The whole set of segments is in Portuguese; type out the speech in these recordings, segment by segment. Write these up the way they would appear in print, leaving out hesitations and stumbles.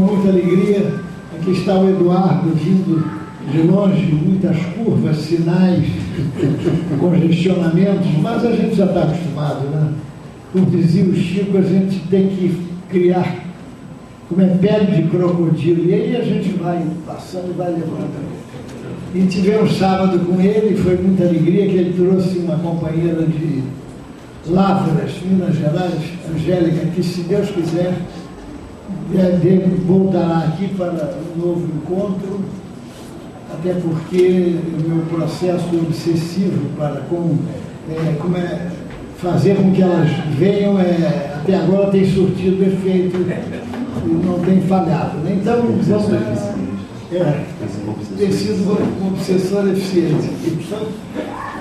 com muita alegria. Aqui está o Eduardo, vindo de longe, muitas curvas, sinais, congestionamentos, mas a gente já está acostumado, né? Como dizia o Chico, a gente tem que criar, como é pele de crocodilo, e aí a gente vai passando e vai levantando. E tivemos sábado com ele, e foi muita alegria que ele trouxe uma companheira de Lavras, Minas Gerais, Angélica, que, se Deus quiser, voltará aqui para um novo encontro, até porque o meu processo obsessivo para fazer com que elas venham, até agora tem surtido efeito e não tem falhado, né? Então, tem sido um obsessor eficiente.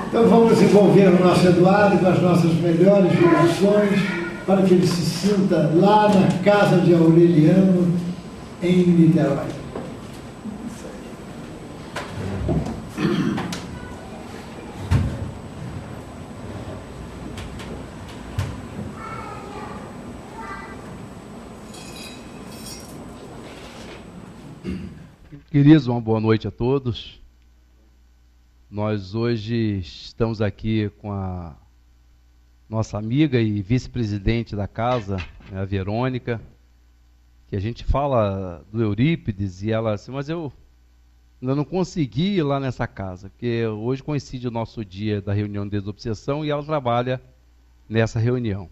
Então vamos desenvolver o nosso Eduardo com as nossas melhores vibrações, para que ele se sinta lá na casa de Aureliano, em Niterói. Queridos, uma boa noite a todos. Nós hoje estamos aqui com a nossa amiga e vice-presidente da casa, a Verônica, que a gente fala do Eurípides, e ela assim, mas eu ainda não consegui ir lá nessa casa, porque hoje coincide o nosso dia da reunião de desobsessão e ela trabalha nessa reunião.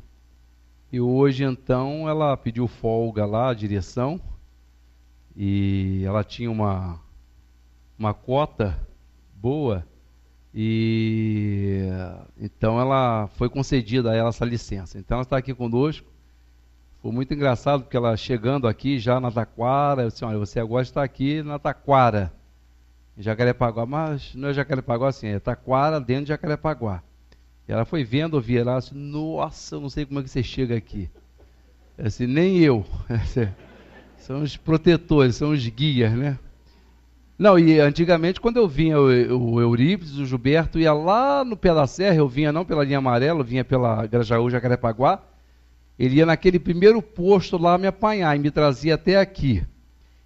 E hoje, então, ela pediu folga lá, a direção, e ela tinha uma cota boa, e então ela foi concedida a ela essa licença. Então ela está aqui conosco. Foi muito engraçado, porque ela chegando aqui já na Taquara, eu disse, olha, você agora está aqui na Taquara, em Jacarepaguá, mas não é Jacarepaguá assim, é Taquara dentro de Jacarepaguá. E ela foi vendo, ouvir ela, assim, nossa, eu não sei como é que você chega aqui. Assim, nem eu. São os protetores, são os guias, né? Não, e antigamente, quando eu vinha o Eurípides, o Gilberto ia lá no pé da serra, eu vinha não pela linha amarela, eu vinha pela Grajaú, Jacarepaguá, ele ia naquele primeiro posto lá me apanhar e me trazia até aqui.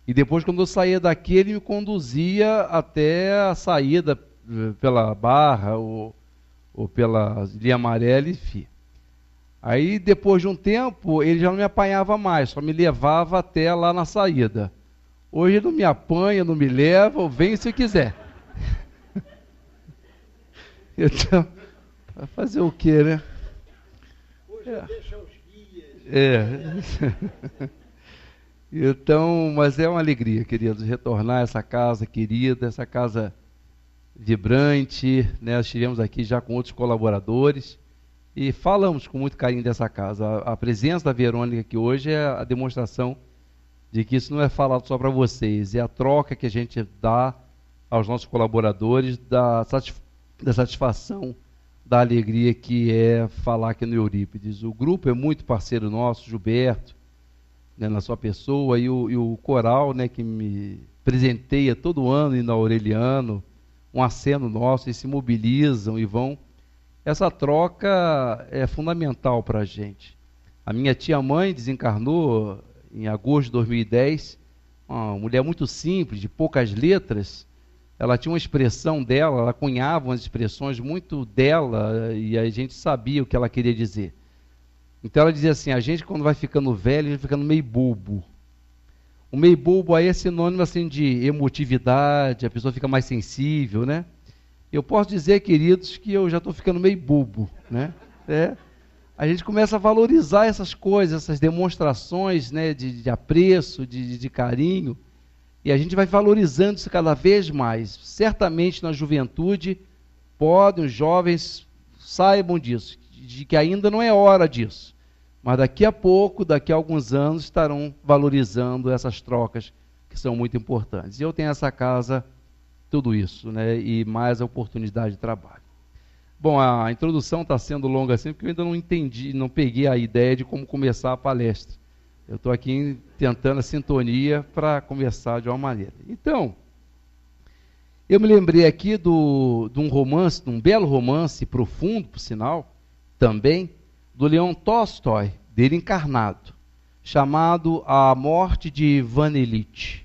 E depois, quando eu saía daqui, ele me conduzia até a saída pela Barra ou pela linha amarela, enfim. Aí, depois de um tempo, ele já não me apanhava mais, só me levava até lá na saída. Hoje ele não me apanha, não me leva, vem se quiser. Então, vai fazer o quê, né? Hoje deixa os guias. Então, mas é uma alegria, queridos, retornar a essa casa querida, essa casa vibrante, né? Nós estivemos aqui já com outros colaboradores e falamos com muito carinho dessa casa. A presença da Verônica aqui hoje é a demonstração de que isso não é falado só para vocês, é a troca que a gente dá aos nossos colaboradores da satisfação, da alegria que é falar aqui no Eurípides. O grupo é muito parceiro nosso, Gilberto, né, na sua pessoa, e o coral, né, que me presenteia todo ano, e na Aureliano, um aceno nosso, e se mobilizam e vão. Essa troca é fundamental para a gente. A minha tia-mãe desencarnou em agosto de 2010, uma mulher muito simples, de poucas letras. Ela tinha uma expressão dela, ela cunhava umas expressões muito dela, e a gente sabia o que ela queria dizer. Então ela dizia assim, a gente quando vai ficando velho, a gente vai ficando meio bobo. O meio bobo aí é sinônimo assim, de emotividade, a pessoa fica mais sensível, né? Eu posso dizer, queridos, que eu já estou ficando meio bobo, né? A gente começa a valorizar essas coisas, essas demonstrações, né, de apreço, de carinho, e a gente vai valorizando isso cada vez mais. Certamente na juventude, os jovens saibam disso, de que ainda não é hora disso, mas daqui a pouco, daqui a alguns anos, estarão valorizando essas trocas que são muito importantes. E eu tenho essa casa, tudo isso, né, e mais a oportunidade de trabalho. Bom, a introdução está sendo longa assim, porque eu ainda não entendi, não peguei a ideia de como começar a palestra. Eu estou aqui tentando a sintonia para começar de uma maneira. Então, eu me lembrei aqui de um romance, de um belo romance, profundo, por sinal, também, do Leon Tolstói, dele encarnado, chamado A Morte de Ivan Ilitch.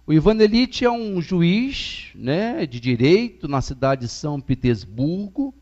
O Ivan Ilitch é um juiz, né, de direito na cidade de São Petersburgo,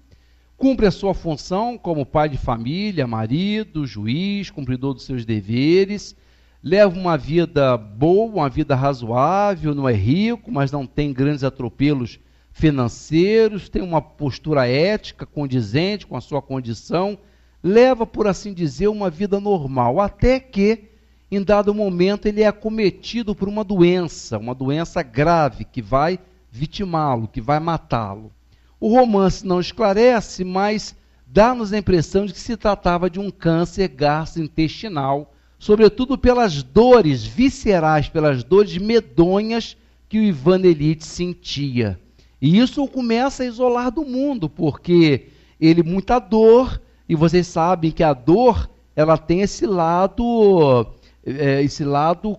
cumpre a sua função como pai de família, marido, juiz, cumpridor dos seus deveres, leva uma vida boa, uma vida razoável, não é rico, mas não tem grandes atropelos financeiros, tem uma postura ética condizente com a sua condição, leva, por assim dizer, uma vida normal, até que, em dado momento, ele é acometido por uma doença grave, que vai vitimá-lo, que vai matá-lo. O romance não esclarece, mas dá-nos a impressão de que se tratava de um câncer gastrointestinal, sobretudo pelas dores viscerais, pelas dores medonhas que o Ivan Ilitch sentia. E isso o começa a isolar do mundo, porque ele muita dor, e vocês sabem que a dor, ela tem esse lado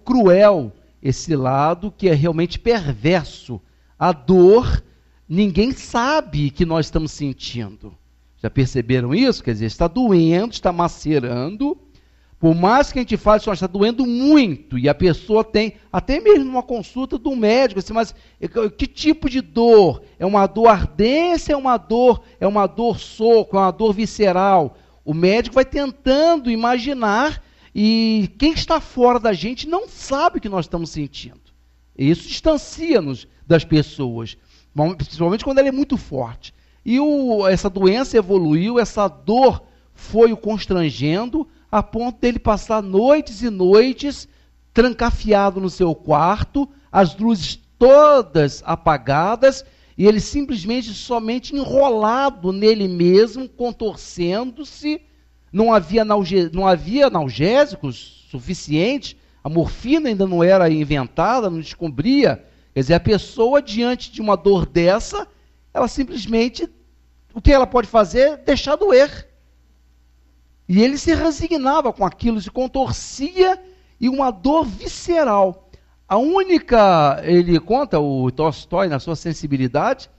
cruel, esse lado que é realmente perverso. A dor, ninguém sabe que nós estamos sentindo. Já perceberam isso? Quer dizer, está doendo, está macerando. Por mais que a gente fale, está doendo muito, e a pessoa tem, até mesmo numa consulta do médico, assim, mas que tipo de dor? É uma dor ardência, é uma dor soco, é uma dor visceral? O médico vai tentando imaginar, e quem está fora da gente não sabe o que nós estamos sentindo. Isso distancia-nos das pessoas, principalmente quando ela é muito forte. E essa doença evoluiu, essa dor foi o constrangendo, a ponto dele passar noites e noites trancafiado no seu quarto, as luzes todas apagadas, e ele simplesmente, somente enrolado nele mesmo, contorcendo-se. Não havia analgésicos suficientes, a morfina ainda não era inventada, não descobria. Quer dizer, a pessoa, diante de uma dor dessa, ela simplesmente, o que ela pode fazer? Deixar doer. E ele se resignava com aquilo, se contorcia, e uma dor visceral. Ele conta, o Tolstói, na sua sensibilidade,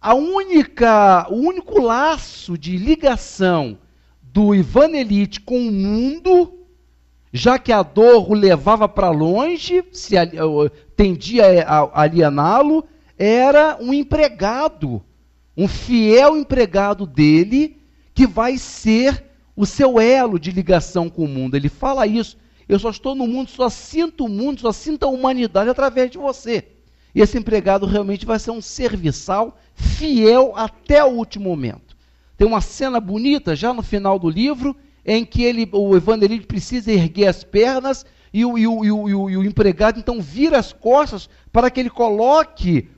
o único laço de ligação do Ivan Ilitch com o mundo, já que a dor o levava para longe, tendia a aliená-lo, era um empregado, um fiel empregado dele, que vai ser o seu elo de ligação com o mundo. Ele fala isso: eu só estou no mundo, só sinto o mundo, só sinto a humanidade através de você. E esse empregado realmente vai ser um serviçal fiel até o último momento. Tem uma cena bonita, já no final do livro, em que o Ivan Ilitch precisa erguer as pernas, e o empregado então vira as costas para que ele coloque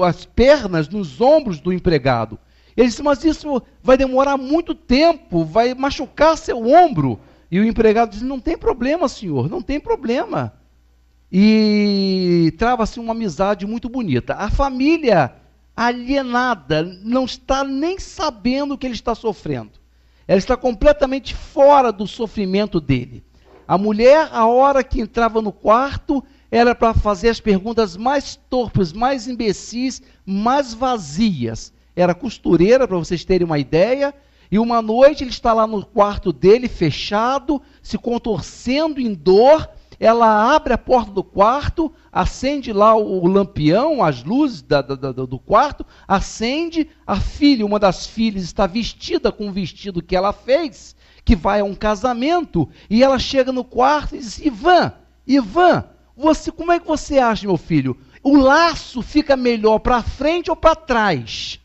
as pernas nos ombros do empregado. Ele disse: mas isso vai demorar muito tempo, vai machucar seu ombro. E o empregado diz: não tem problema, senhor, não tem problema. E trava-se uma amizade muito bonita. A família alienada não está nem sabendo o que ele está sofrendo. Ela está completamente fora do sofrimento dele. A mulher, a hora que entrava no quarto, era para fazer as perguntas mais torpes, mais imbecis, mais vazias. Era costureira, para vocês terem uma ideia, e uma noite ele está lá no quarto dele, fechado, se contorcendo em dor. Ela abre a porta do quarto, acende lá o lampião, as luzes do quarto, acende. A filha, uma das filhas, está vestida com o vestido que ela fez, que vai a um casamento, e ela chega no quarto e diz: Ivan, como é que você acha, meu filho? O laço fica melhor para frente ou para trás?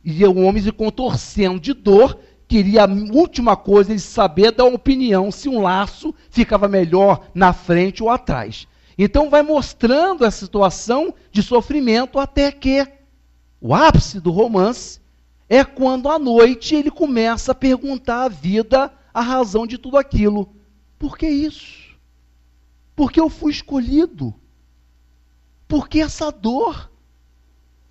E o homem, se contorcendo de dor, queria a última coisa, ele saber dar uma opinião se um laço ficava melhor na frente ou atrás. Então vai mostrando a situação de sofrimento, até que o ápice do romance é quando à noite ele começa a perguntar à vida a razão de tudo aquilo. Por que isso? Por que eu fui escolhido? Por que essa dor?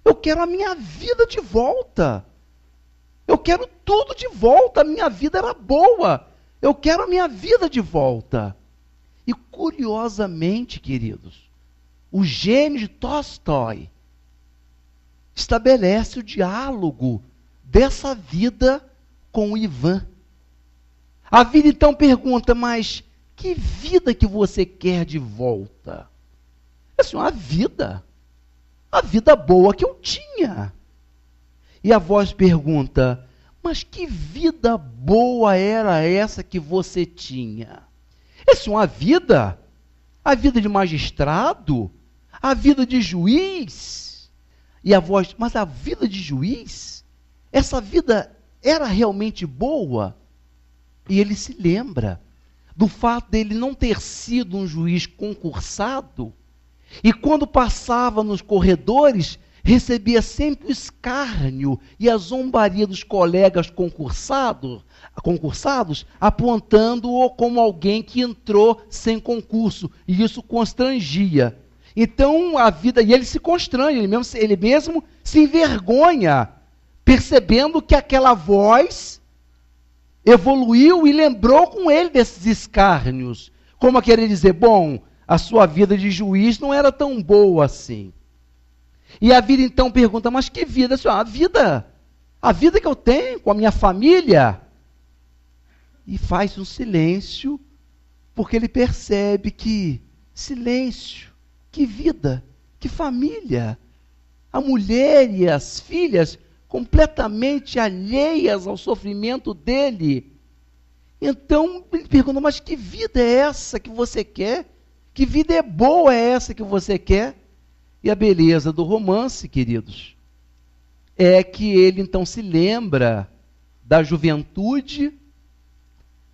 Eu quero a minha vida de volta. Eu quero tudo de volta. A minha vida era boa. Eu quero a minha vida de volta. E curiosamente, queridos, o gênio de Tolstói estabelece o diálogo dessa vida com o Ivan. A vida então pergunta: mas que vida que você quer de volta? Assim, a vida boa que eu tinha. E a voz pergunta, mas que vida boa era essa que você tinha? Assim, a vida de magistrado, a vida de juiz. E a voz, mas a vida de juiz, essa vida era realmente boa? E ele se lembra do fato dele não ter sido um juiz concursado, e quando passava nos corredores, recebia sempre o escárnio e a zombaria dos colegas concursados, apontando-o como alguém que entrou sem concurso, e isso constrangia. Então a vida, e ele se constrange, ele mesmo se envergonha, percebendo que aquela voz evoluiu e lembrou com ele desses escárnios, como a querer dizer, bom, a sua vida de juiz não era tão boa assim. E a vida então pergunta, mas que vida, senhor? A vida que eu tenho com a minha família. E faz um silêncio, porque ele percebe que silêncio, que vida, que família. A mulher e as filhas completamente alheias ao sofrimento dele. Então ele pergunta, mas que vida é essa que você quer? Que vida é boa é essa que você quer? E a beleza do romance, queridos, é que ele então se lembra da juventude,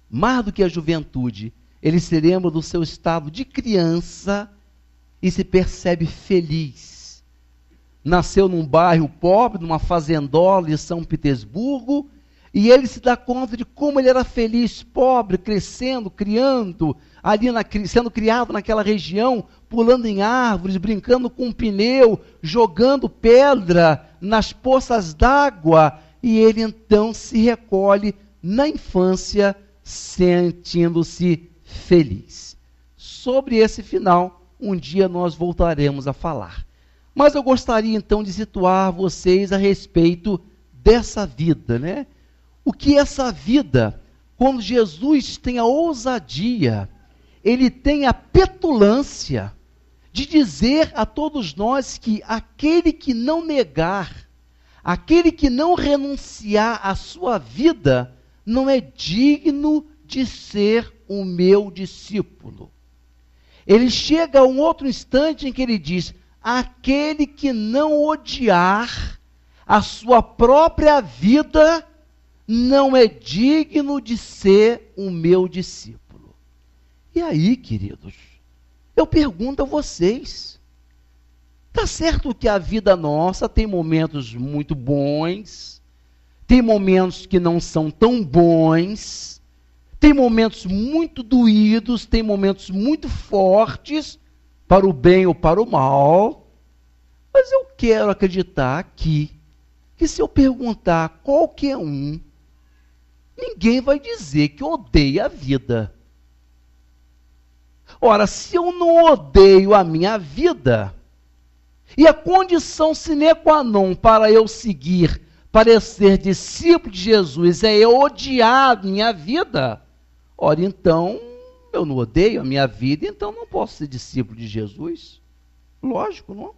mais do que a juventude, ele se lembra do seu estado de criança e se percebe feliz. Nasceu num bairro pobre, numa fazendola de São Petersburgo, e ele se dá conta de como ele era feliz, pobre, crescendo, criando, ali sendo criado naquela região, pulando em árvores, brincando com um pneu, jogando pedra nas poças d'água, e ele então se recolhe na infância, sentindo-se feliz. Sobre esse final, um dia nós voltaremos a falar. Mas eu gostaria então de situar vocês a respeito dessa vida, né? O que é essa vida, quando Jesus tem a ousadia, ele tem a petulância de dizer a todos nós que aquele que não negar, aquele que não renunciar à sua vida, não é digno de ser o meu discípulo. Ele chega a um outro instante em que ele diz, aquele que não odiar a sua própria vida, não é digno de ser o meu discípulo. E aí, queridos, eu pergunto a vocês, está certo que a vida nossa tem momentos muito bons, tem momentos que não são tão bons, tem momentos muito doídos, tem momentos muito fortes, para o bem ou para o mal, mas eu quero acreditar aqui, que se eu perguntar a qualquer um, ninguém vai dizer que odeia a vida. Ora, se eu não odeio a minha vida, e a condição sine qua non para eu seguir, para ser discípulo de Jesus, é eu odiar a minha vida, ora então, eu não odeio a minha vida, então não posso ser discípulo de Jesus. Lógico, não?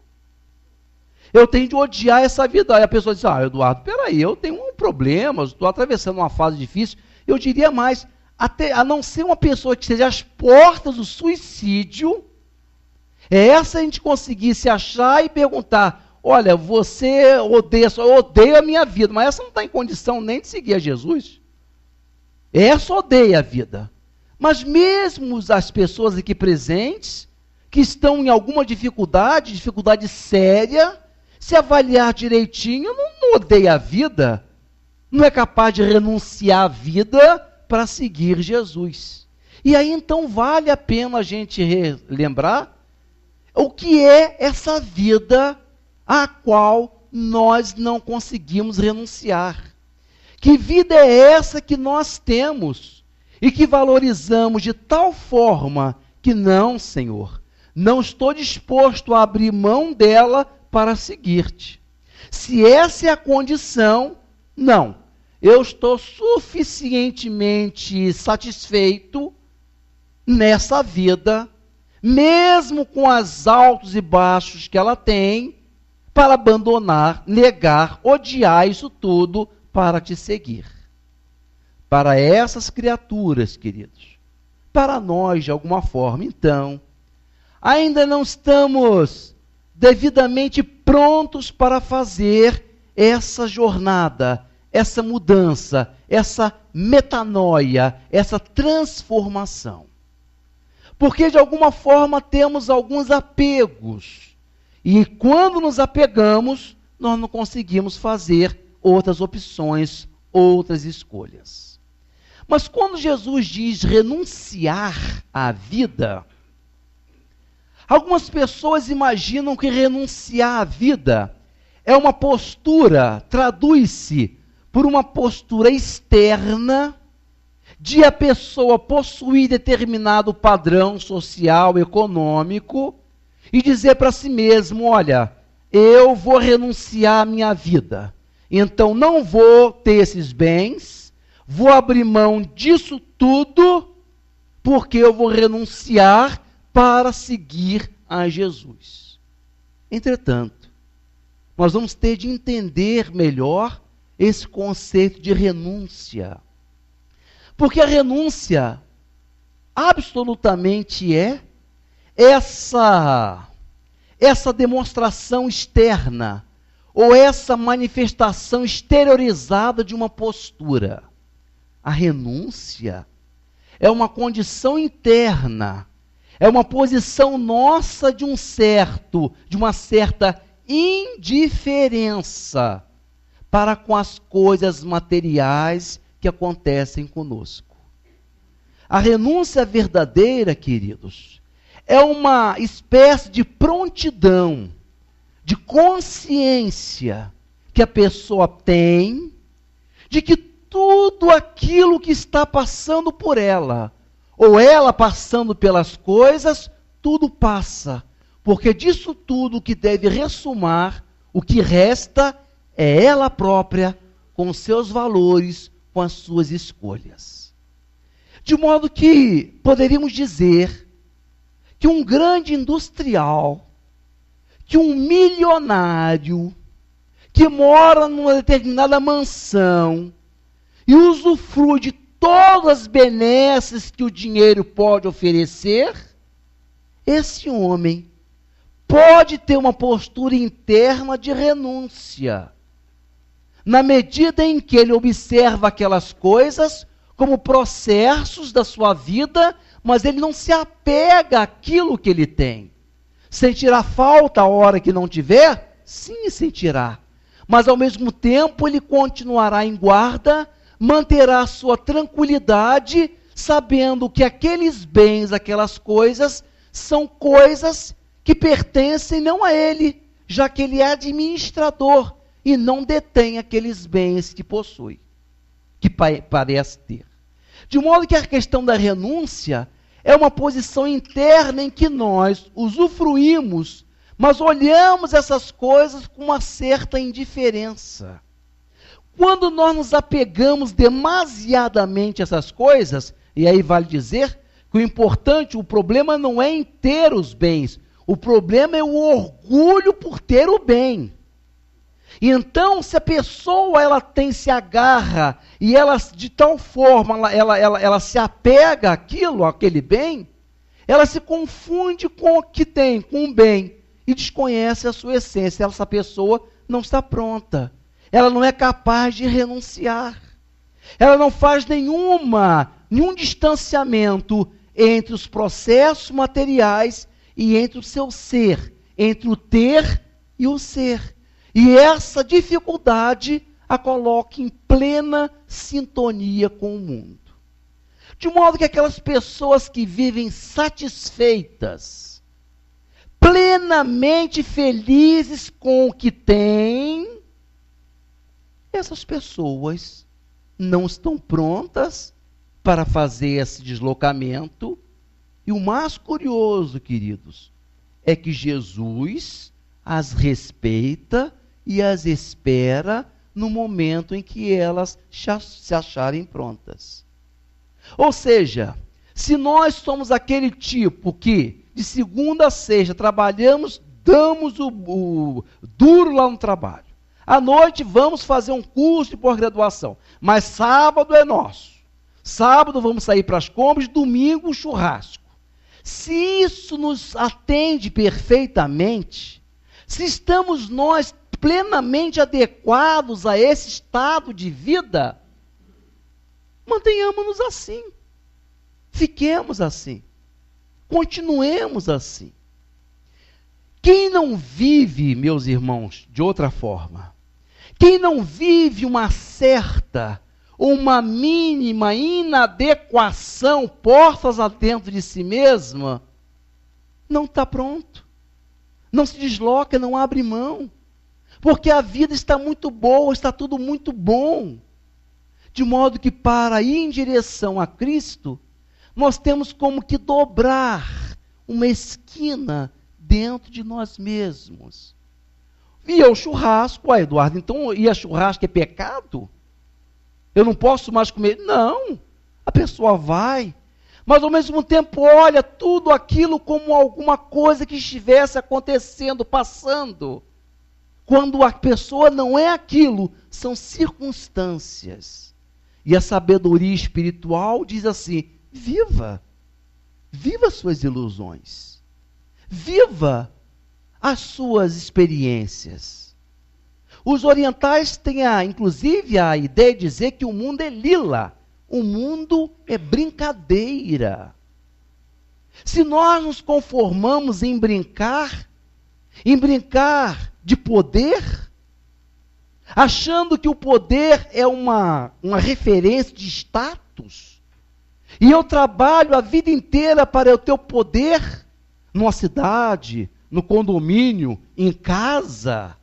Eu tenho de odiar essa vida. Aí a pessoa diz, Eduardo, peraí, eu tenho um problema, estou atravessando uma fase difícil. Eu diria mais, até a não ser uma pessoa que esteja às portas do suicídio, é essa a gente conseguir se achar e perguntar, olha, você odeia, eu odeio a minha vida, mas essa não está em condição nem de seguir a Jesus. Essa odeia a vida. Mas mesmo as pessoas aqui presentes, que estão em alguma dificuldade séria, se avaliar direitinho, não odeia a vida, não é capaz de renunciar à vida para seguir Jesus. E aí então vale a pena a gente lembrar o que é essa vida à qual nós não conseguimos renunciar. Que vida é essa que nós temos e que valorizamos de tal forma que não, Senhor, não estou disposto a abrir mão dela para seguir-te. Se essa é a condição, não. Eu estou suficientemente satisfeito, nessa vida, mesmo com os altos e baixos que ela tem, para abandonar, negar, odiar isso tudo para te seguir. Para essas criaturas, queridos, para nós de alguma forma, então, ainda não estamos devidamente prontos para fazer essa jornada, essa mudança, essa metanoia, essa transformação. Porque de alguma forma temos alguns apegos. E quando nos apegamos, nós não conseguimos fazer outras opções, outras escolhas. Mas quando Jesus diz renunciar à vida, algumas pessoas imaginam que renunciar à vida é uma postura, traduz-se por uma postura externa, de a pessoa possuir determinado padrão social, econômico, e dizer para si mesmo, olha, eu vou renunciar à minha vida, então não vou ter esses bens, vou abrir mão disso tudo, porque eu vou renunciar para seguir a Jesus. Entretanto, nós vamos ter de entender melhor esse conceito de renúncia. Porque a renúncia absolutamente é essa demonstração externa, ou essa manifestação exteriorizada de uma postura. A renúncia é uma condição interna, é uma posição nossa de uma certa indiferença para com as coisas materiais que acontecem conosco. A renúncia verdadeira, queridos, é uma espécie de prontidão, de consciência que a pessoa tem de que tudo aquilo que está passando por ela, ou ela passando pelas coisas, tudo passa. Porque disso tudo que deve ressumar, o que resta é ela própria, com os seus valores, com as suas escolhas. De modo que poderíamos dizer que um grande industrial, que um milionário, que mora numa determinada mansão e usufrui de todas as benesses que o dinheiro pode oferecer, esse homem pode ter uma postura interna de renúncia, na medida em que ele observa aquelas coisas como processos da sua vida, mas ele não se apega àquilo que ele tem. Sentirá falta a hora que não tiver? Sim, sentirá. Mas ao mesmo tempo ele continuará em guarda, manterá sua tranquilidade, sabendo que aqueles bens, aquelas coisas, são coisas que pertencem não a ele, já que ele é administrador e não detém aqueles bens que possui, que parece ter. De modo que a questão da renúncia é uma posição interna em que nós usufruímos, mas olhamos essas coisas com uma certa indiferença. Quando nós nos apegamos demasiadamente a essas coisas, e aí vale dizer que o importante, o problema não é em ter os bens, o problema é o orgulho por ter o bem. E então, se a pessoa se agarra e ela de tal forma ela se apega àquele bem, ela se confunde com o que tem, com o bem, e desconhece a sua essência. Essa pessoa não está pronta. Ela não é capaz de renunciar. Ela não faz nenhum distanciamento entre os processos materiais e entre o seu ser, entre o ter e o ser. E essa dificuldade a coloca em plena sintonia com o mundo. De modo que aquelas pessoas que vivem satisfeitas, plenamente felizes com o que têm, essas pessoas não estão prontas para fazer esse deslocamento. E o mais curioso, queridos, é que Jesus as respeita e as espera no momento em que elas se acharem prontas. Ou seja, Se nós somos aquele tipo que, de segunda a sexta, trabalhamos, damos o duro lá no trabalho. À noite vamos fazer um curso de pós-graduação, mas sábado é nosso. Sábado vamos sair para as compras, domingo churrasco. Se isso nos atende perfeitamente, se estamos nós plenamente adequados a esse estado de vida, mantenhamos-nos assim. Fiquemos assim. Continuemos assim. Quem não vive, meus irmãos, de outra forma, quem não vive uma certa, uma mínima inadequação, portas adentro de si mesma, não está pronto. Não se desloca, não abre mão. Porque a vida está muito boa, está tudo muito bom. De modo que para ir em direção a Cristo, nós temos como que dobrar uma esquina dentro de nós mesmos. E o churrasco, Eduardo, então ir a churrasco é pecado? Eu não posso mais comer? Não, a pessoa vai, mas ao mesmo tempo olha tudo aquilo como alguma coisa que estivesse acontecendo, passando. Quando a pessoa não é aquilo, são circunstâncias. E a sabedoria espiritual diz assim, viva suas ilusões, viva as suas experiências. Os orientais têm, inclusive, a ideia de dizer que o mundo é lila, o mundo é brincadeira. Se nós nos conformamos em brincar de poder, achando que o poder é uma referência de status, e eu trabalho a vida inteira para eu ter o poder numa cidade, no condomínio, em casa.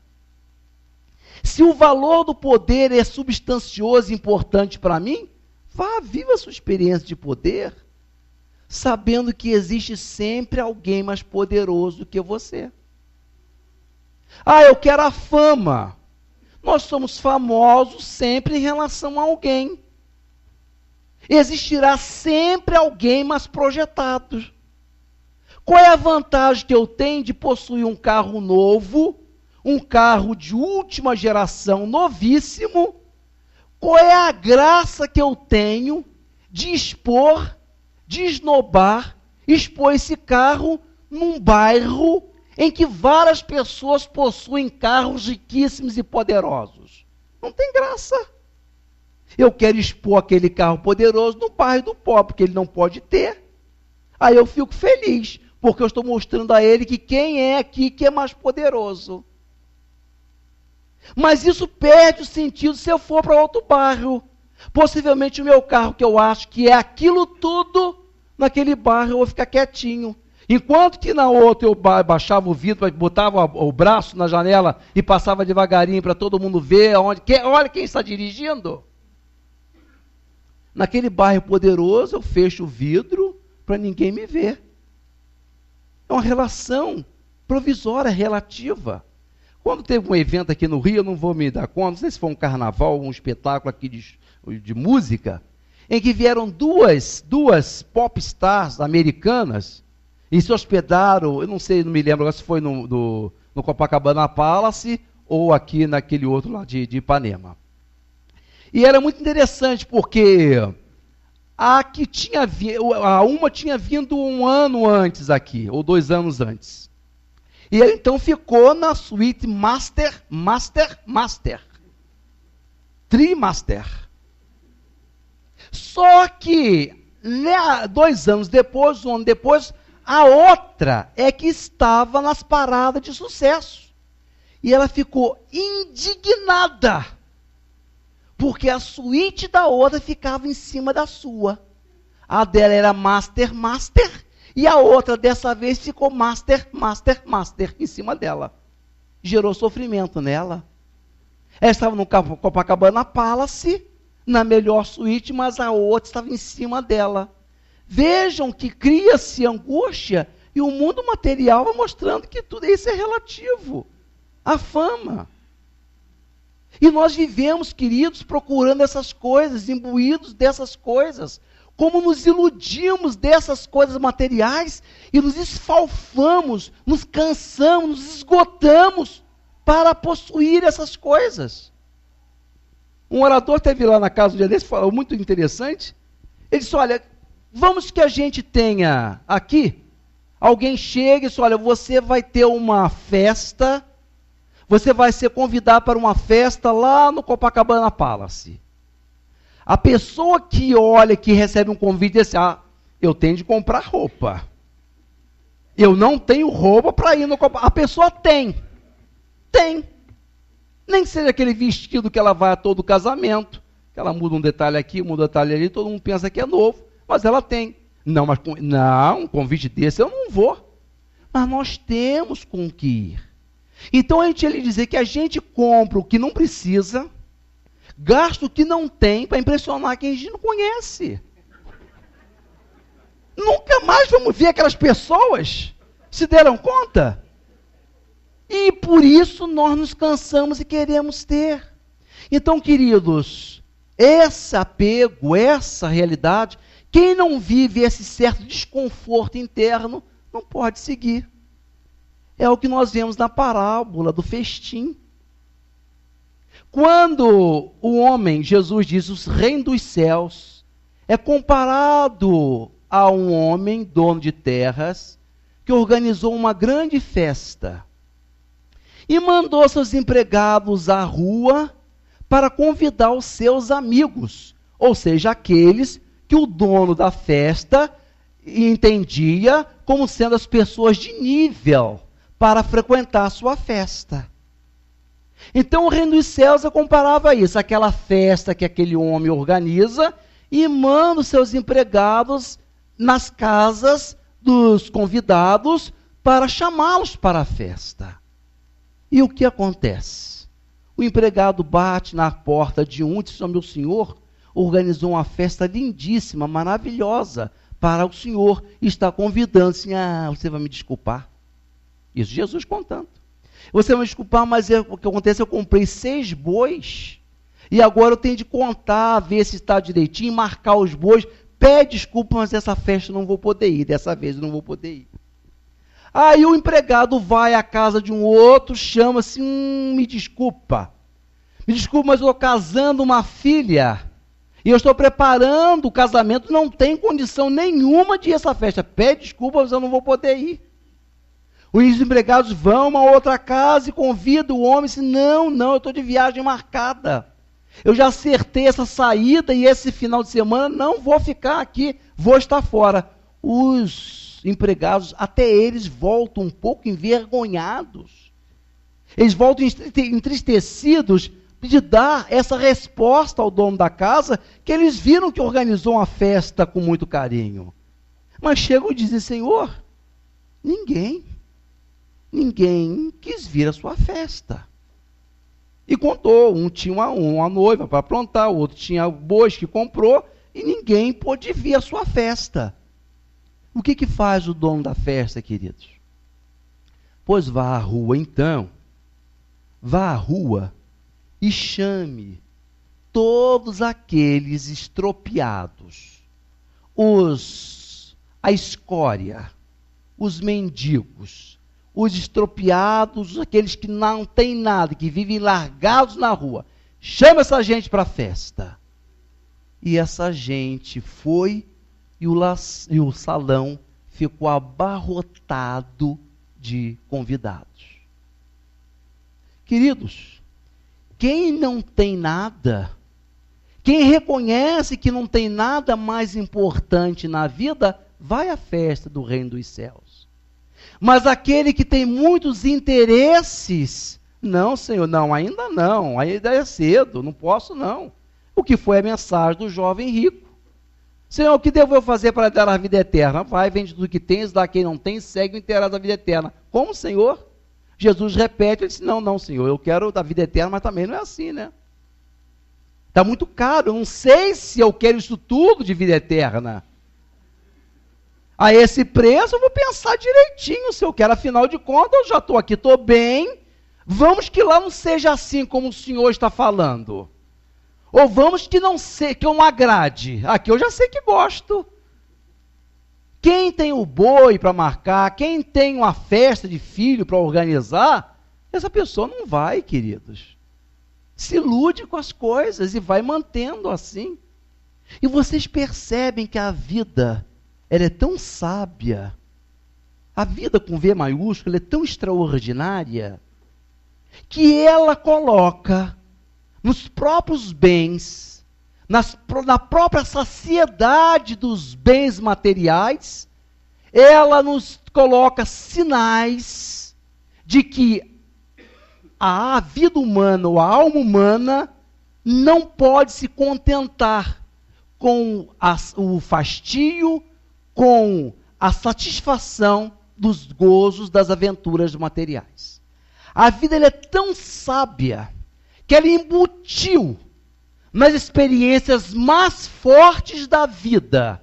Se o valor do poder é substancioso e importante para mim, viva a sua experiência de poder, sabendo que existe sempre alguém mais poderoso do que você. Eu quero a fama. Nós somos famosos sempre em relação a alguém. Existirá sempre alguém mais projetado. Qual é a vantagem que eu tenho de possuir um carro novo, um carro de última geração, novíssimo? Qual é a graça que eu tenho de expor, de esnobar, expor esse carro num bairro em que várias pessoas possuem carros riquíssimos e poderosos? Não tem graça. Eu quero expor aquele carro poderoso no bairro do pobre, porque ele não pode ter. Aí eu fico feliz, porque eu estou mostrando a ele que quem é aqui que é mais poderoso. Mas isso perde o sentido se eu for para outro bairro. Possivelmente o meu carro, que eu acho que é aquilo tudo, naquele bairro eu vou ficar quietinho. Enquanto que na outra eu baixava o vidro, botava o braço na janela e passava devagarinho para todo mundo ver olha quem está dirigindo. Naquele bairro poderoso eu fecho o vidro para ninguém me ver. É uma relação provisória, relativa. Quando teve um evento aqui no Rio, eu não vou me dar conta, não sei se foi um carnaval, um espetáculo aqui de música, em que vieram duas pop stars americanas e se hospedaram, eu não sei, não me lembro agora se foi no Copacabana Palace ou aqui naquele outro lá de Ipanema. E era muito interessante porque uma tinha vindo um ano antes aqui, ou 2 anos antes. E ele então ficou na suíte Master, Trimaster. Só que, 2 anos depois, um ano depois, a outra é que estava nas paradas de sucesso. E ela ficou indignada, porque a suíte da outra ficava em cima da sua. A dela era Master, e a outra, dessa vez, ficou Master, em cima dela. Gerou sofrimento nela. Ela estava no Copacabana Palace, na melhor suíte, mas a outra estava em cima dela. Vejam que cria-se angústia, e o mundo material vai mostrando que tudo isso é relativo. A fama. E nós vivemos, queridos, procurando essas coisas, imbuídos dessas coisas, como nos iludimos dessas coisas materiais e nos esfalfamos, nos cansamos, nos esgotamos para possuir essas coisas. Um orador teve lá na casa um dia desse, falou muito interessante. Ele disse, olha, vamos que a gente tenha aqui, alguém chega e diz, olha, você vai ter uma festa, você vai ser convidado para uma festa lá no Copacabana Palace. A pessoa que olha, que recebe um convite, diz assim, eu tenho de comprar roupa. Eu não tenho roupa para ir no Copacabana. A pessoa tem. Nem que seja aquele vestido que ela vai a todo casamento, que ela muda um detalhe aqui, muda um detalhe ali, todo mundo pensa que é novo, mas ela tem. Não, um convite desse eu não vou. Mas nós temos com que ir. Então a gente ia lhe dizer que a gente compra o que não precisa, gasta o que não tem para impressionar quem a gente não conhece. Nunca mais vamos ver aquelas pessoas. Se deram conta? E por isso nós nos cansamos e queremos ter. Então, queridos, esse apego, essa realidade, quem não vive esse certo desconforto interno, não pode seguir. É o que nós vemos na parábola do festim. Quando o homem, Jesus diz, o reino dos céus, é comparado a um homem, dono de terras, que organizou uma grande festa e mandou seus empregados à rua para convidar os seus amigos, ou seja, aqueles que o dono da festa entendia como sendo as pessoas de nível para frequentar a sua festa. Então o reino dos céus comparava isso, aquela festa que aquele homem organiza e manda os seus empregados nas casas dos convidados para chamá-los para a festa. E o que acontece? O empregado bate na porta de um e diz, meu senhor organizou uma festa lindíssima, maravilhosa, para o senhor, e está convidando, assim, você vai me desculpar. Isso Jesus contando. Você vai me desculpar, mas o que acontece, eu comprei 6 bois, e agora eu tenho de contar, ver se está direitinho, marcar os bois, pede desculpa, mas essa festa eu não vou poder ir, dessa vez eu não vou poder ir. Aí o empregado vai à casa de um outro, chama assim, me desculpa, mas eu estou casando uma filha, e eu estou preparando o casamento, não tem condição nenhuma de ir a essa festa, pede desculpa, mas eu não vou poder ir. Os empregados vão a uma outra casa e convidam o homem, assim, não, eu estou de viagem marcada, eu já acertei essa saída e esse final de semana não vou ficar aqui, vou estar fora. Os empregados, até eles voltam um pouco envergonhados, eles voltam entristecidos de dar essa resposta ao dono da casa, que eles viram que organizou uma festa com muito carinho. Mas chegam e dizem, senhor, ninguém quis vir à sua festa. E contou, um tinha uma noiva para aprontar, o outro tinha bois que comprou, e ninguém pôde vir à sua festa. O que faz o dono da festa, queridos? Pois vá à rua então, e chame todos aqueles estropiados, a escória, os mendigos, os estropiados, aqueles que não têm nada, que vivem largados na rua. Chama essa gente para a festa. E essa gente foi e o salão ficou abarrotado de convidados. Queridos, quem não tem nada, quem reconhece que não tem nada mais importante na vida, vai à festa do reino dos céus. Mas aquele que tem muitos interesses, não, Senhor, não, ainda é cedo, não posso não. O que foi a mensagem do jovem rico? Senhor, o que devo eu fazer para dar a vida eterna? Vai, vende tudo que tens, dá quem não tem, segue o interesse da vida eterna. Como, Senhor? Jesus repete, ele disse, não, Senhor, eu quero da vida eterna, mas também não é assim, né? Está muito caro, eu não sei se eu quero isso tudo de vida eterna. A esse preço eu vou pensar direitinho se eu quero, afinal de contas eu já estou aqui, estou bem, vamos que lá não seja assim como o Senhor está falando. Ou vamos que eu não agrade. Aqui eu já sei que gosto. Quem tem o boi para marcar, quem tem uma festa de filho para organizar, essa pessoa não vai, queridos. Se ilude com as coisas e vai mantendo assim. E vocês percebem que a vida, ela é tão sábia, a vida com V maiúsculo é tão extraordinária, que ela coloca nos próprios bens, na própria saciedade dos bens materiais, ela nos coloca sinais de que a vida humana ou a alma humana não pode se contentar com o fastio, com a satisfação dos gozos das aventuras materiais. A vida ela é tão sábia que ela embutiu nas experiências mais fortes da vida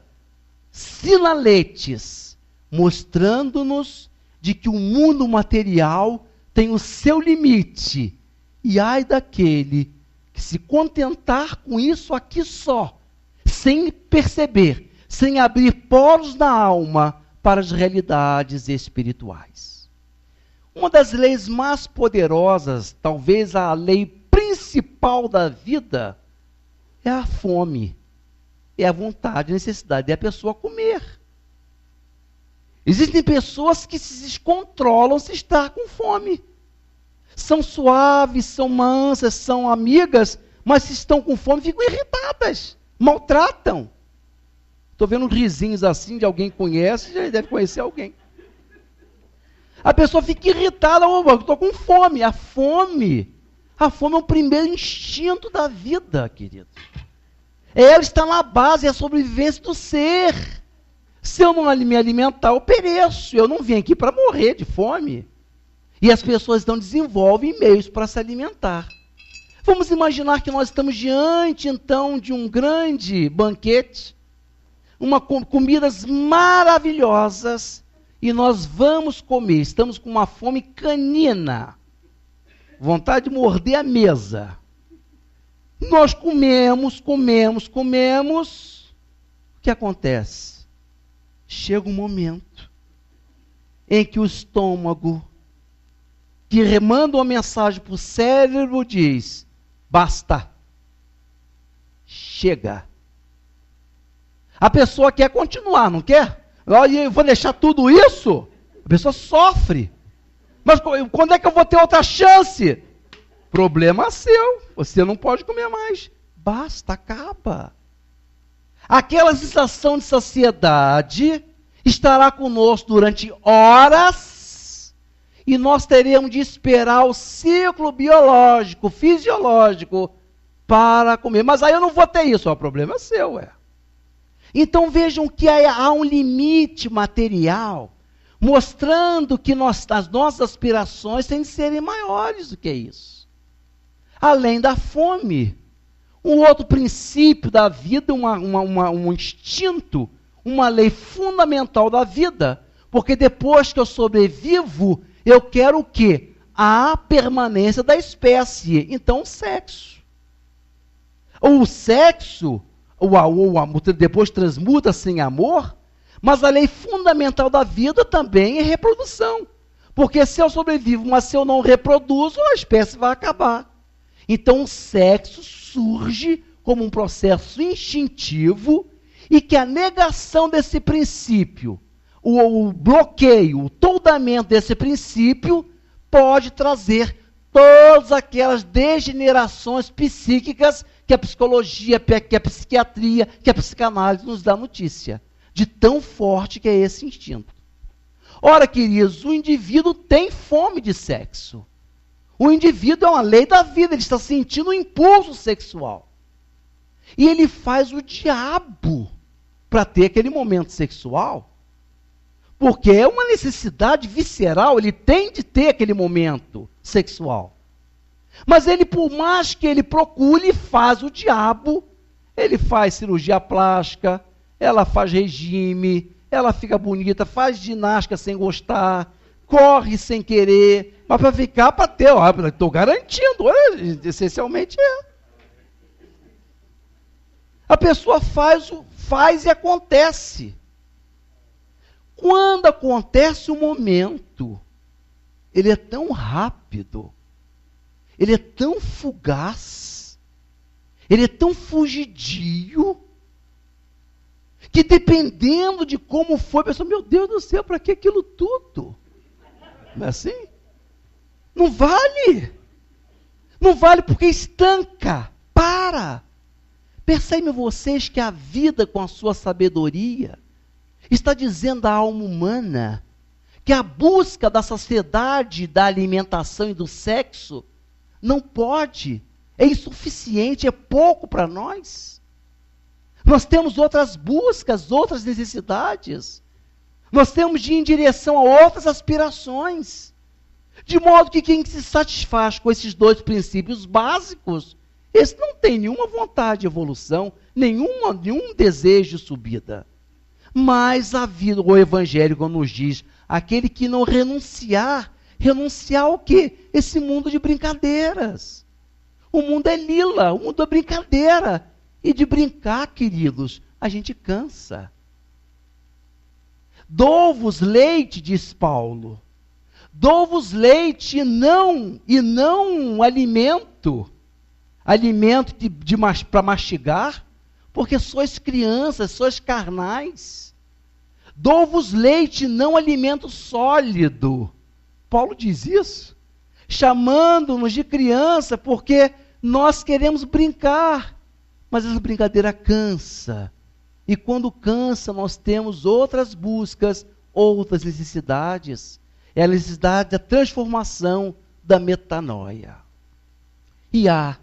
sinaletes, mostrando-nos de que o mundo material tem o seu limite. E ai daquele que se contentar com isso aqui só, sem perceber, sem abrir poros na alma para as realidades espirituais. Uma das leis mais poderosas, talvez a lei principal da vida, é a fome, é a vontade, a necessidade da pessoa comer. Existem pessoas que se descontrolam se estar com fome. São suaves, são mansas, são amigas, mas se estão com fome ficam irritadas, maltratam. Estou vendo risinhos assim de alguém que conhece, já deve conhecer alguém. A pessoa fica irritada, eu estou com fome. A fome é o primeiro instinto da vida, querido. Ela está na base, é a sobrevivência do ser. Se eu não me alimentar, eu pereço. Eu não vim aqui para morrer de fome. E as pessoas então desenvolvem meios para se alimentar. Vamos imaginar que nós estamos diante, então, de um grande banquete, comidas maravilhosas, e nós vamos comer. Estamos com uma fome canina, vontade de morder a mesa. Nós comemos. O que acontece? Chega um momento em que o estômago, que remanda uma mensagem para o cérebro, diz: basta, chega. A pessoa quer continuar, não quer? Eu vou deixar tudo isso? A pessoa sofre. Mas quando é que eu vou ter outra chance? Problema seu, você não pode comer mais. Basta, acaba. Aquela sensação de saciedade estará conosco durante horas, e nós teremos de esperar o ciclo biológico, fisiológico, para comer. Mas aí eu não vou ter isso, o problema é seu, Então vejam que há um limite material, mostrando que as nossas aspirações têm de serem maiores do que isso. Além da fome, um outro princípio da vida, um instinto, uma lei fundamental da vida, porque depois que eu sobrevivo, eu quero o quê? A permanência da espécie. Então, o sexo. O sexo, o amor, depois transmuta-se em amor, mas a lei fundamental da vida também é reprodução. Porque se eu sobrevivo, mas se eu não reproduzo, a espécie vai acabar. Então, o sexo surge como um processo instintivo, e que a negação desse princípio, o bloqueio, o toldamento desse princípio, pode trazer todas aquelas degenerações psíquicas que a psicologia, que a psiquiatria, que a psicanálise nos dá notícia, de tão forte que é esse instinto. Ora, queridos, o indivíduo tem fome de sexo. O indivíduo é uma lei da vida, ele está sentindo um impulso sexual. E ele faz o diabo para ter aquele momento sexual, porque é uma necessidade visceral, ele tem de ter aquele momento sexual. Mas ele, por mais que ele procure, faz o diabo, ele faz cirurgia plástica, ela faz regime, ela fica bonita, faz ginástica sem gostar, corre sem querer, mas para ficar, para ter, estou garantindo, essencialmente é. A pessoa faz e acontece. Quando acontece o momento, ele é tão rápido, ele é tão fugaz, ele é tão fugidio, que dependendo de como foi, a pessoa, meu Deus do céu, para que aquilo tudo? Não é assim? Não vale. Não vale porque estanca, para. Percebem vocês que a vida com a sua sabedoria está dizendo à alma humana que a busca da saciedade, da alimentação e do sexo não pode, é insuficiente, é pouco para nós. Nós temos outras buscas, outras necessidades. Nós temos de ir em direção a outras aspirações. De modo que quem se satisfaz com esses dois princípios básicos, esse não tem nenhuma vontade de evolução, nenhum desejo de subida. Mas a vida, o Evangelho nos diz, aquele que não renunciar ao quê? Esse mundo de brincadeiras. O mundo é lila, o mundo é brincadeira. E de brincar, queridos, a gente cansa. Dou-vos leite, diz Paulo. Dou-vos leite e não alimento para mastigar, porque sois crianças, sois carnais. Dou-vos leite e não alimento sólido. Paulo diz isso, chamando-nos de criança, porque nós queremos brincar, mas essa brincadeira cansa. E quando cansa, nós temos outras buscas, outras necessidades. É a necessidade da transformação, da metanoia. E há,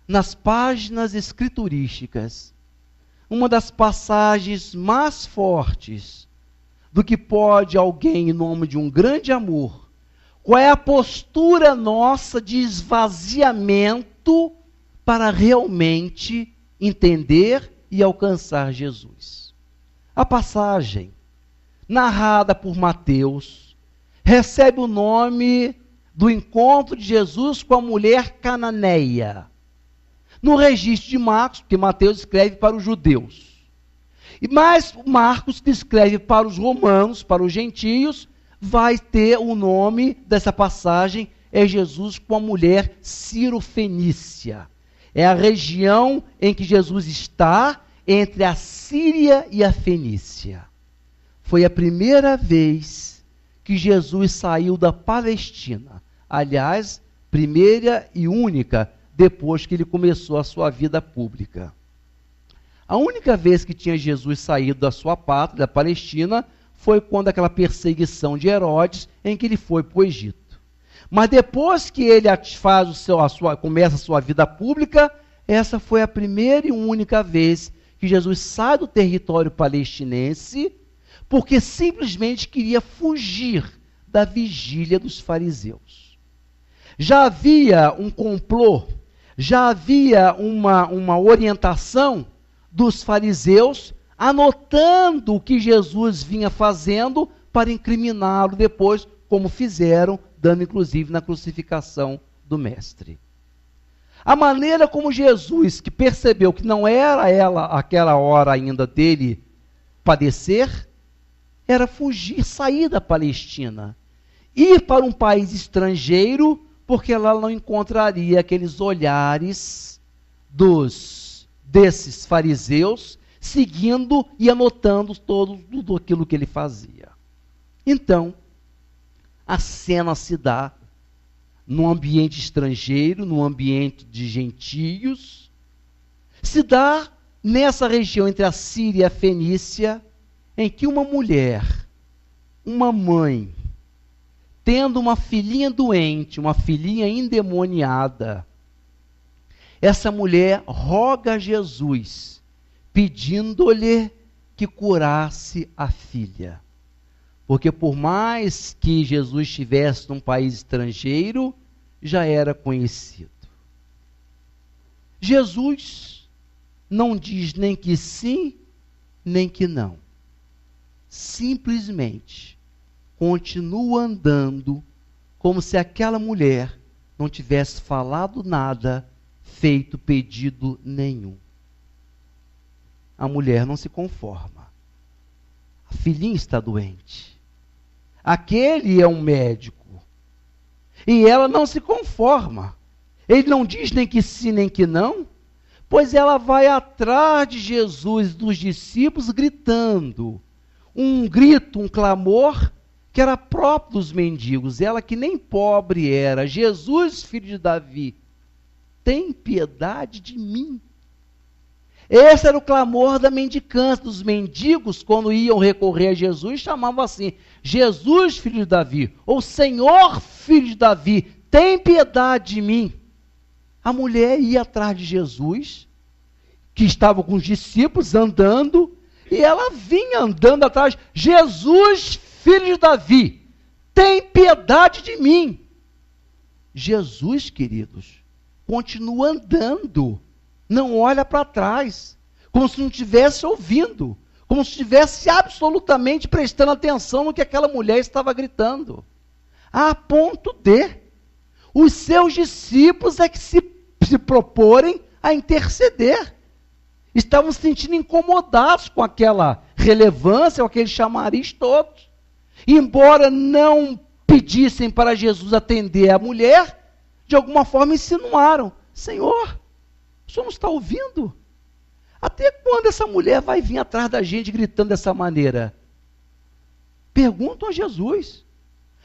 nas páginas escriturísticas, uma das passagens mais fortes do que pode alguém, em nome de um grande amor, qual é a postura nossa de esvaziamento para realmente entender e alcançar Jesus. A passagem, narrada por Mateus, recebe o nome do encontro de Jesus com a mulher cananeia. No registro de Marcos, porque Mateus escreve para os judeus. Mas Marcos, que escreve para os romanos, para os gentios, vai ter o nome dessa passagem, é Jesus com a mulher Ciro-fenícia. É a região em que Jesus está, entre a Síria e a Fenícia. Foi a primeira vez que Jesus saiu da Palestina. Aliás, primeira e única, depois que ele começou a sua vida pública. A única vez que tinha Jesus saído da sua pátria, da Palestina, foi quando aquela perseguição de Herodes, em que ele foi para o Egito. Mas depois que ele começa a sua vida pública, essa foi a primeira e única vez que Jesus sai do território palestinense, porque simplesmente queria fugir da vigília dos fariseus. Já havia um complô, já havia uma orientação dos fariseus, anotando o que Jesus vinha fazendo para incriminá-lo depois, como fizeram, dando inclusive na crucificação do Mestre. A maneira como Jesus, que percebeu que não era aquela hora ainda dele padecer, era fugir, sair da Palestina, ir para um país estrangeiro, porque lá não encontraria aqueles olhares desses fariseus, seguindo e anotando tudo aquilo que ele fazia. Então, a cena se dá num ambiente estrangeiro, num ambiente de gentios, se dá nessa região entre a Síria e a Fenícia, em que uma mulher, uma mãe, tendo uma filhinha doente, uma filhinha endemoniada, essa mulher roga a Jesus, pedindo-lhe que curasse a filha. Porque por mais que Jesus estivesse num país estrangeiro, já era conhecido. Jesus não diz nem que sim, nem que não. Simplesmente continua andando como se aquela mulher não tivesse falado nada, feito pedido nenhum. A mulher não se conforma. A filhinha está doente. Aquele é um médico. E ela não se conforma. Ele não diz nem que sim, nem que não, pois ela vai atrás de Jesus e dos discípulos gritando. Um grito, um clamor, que era próprio dos mendigos. Ela que nem pobre era. Jesus, filho de Davi, tem piedade de mim. Esse era o clamor da mendicância. Dos mendigos, quando iam recorrer a Jesus, chamavam assim: Jesus, filho de Davi, ou Senhor, filho de Davi, tem piedade de mim. A mulher ia atrás de Jesus, que estava com os discípulos andando, e ela vinha andando atrás: Jesus, filho de Davi, tem piedade de mim. Jesus, queridos, continua andando, não olha para trás, como se não estivesse ouvindo, como se estivesse absolutamente prestando atenção no que aquela mulher estava gritando, a ponto de os seus discípulos é que se proporem a interceder. Estavam se sentindo incomodados com aquela relevância, com aquele chamariz todos. Embora não pedissem para Jesus atender a mulher, de alguma forma insinuaram: Senhor, o senhor não está ouvindo? Até quando essa mulher vai vir atrás da gente gritando dessa maneira? Perguntam a Jesus.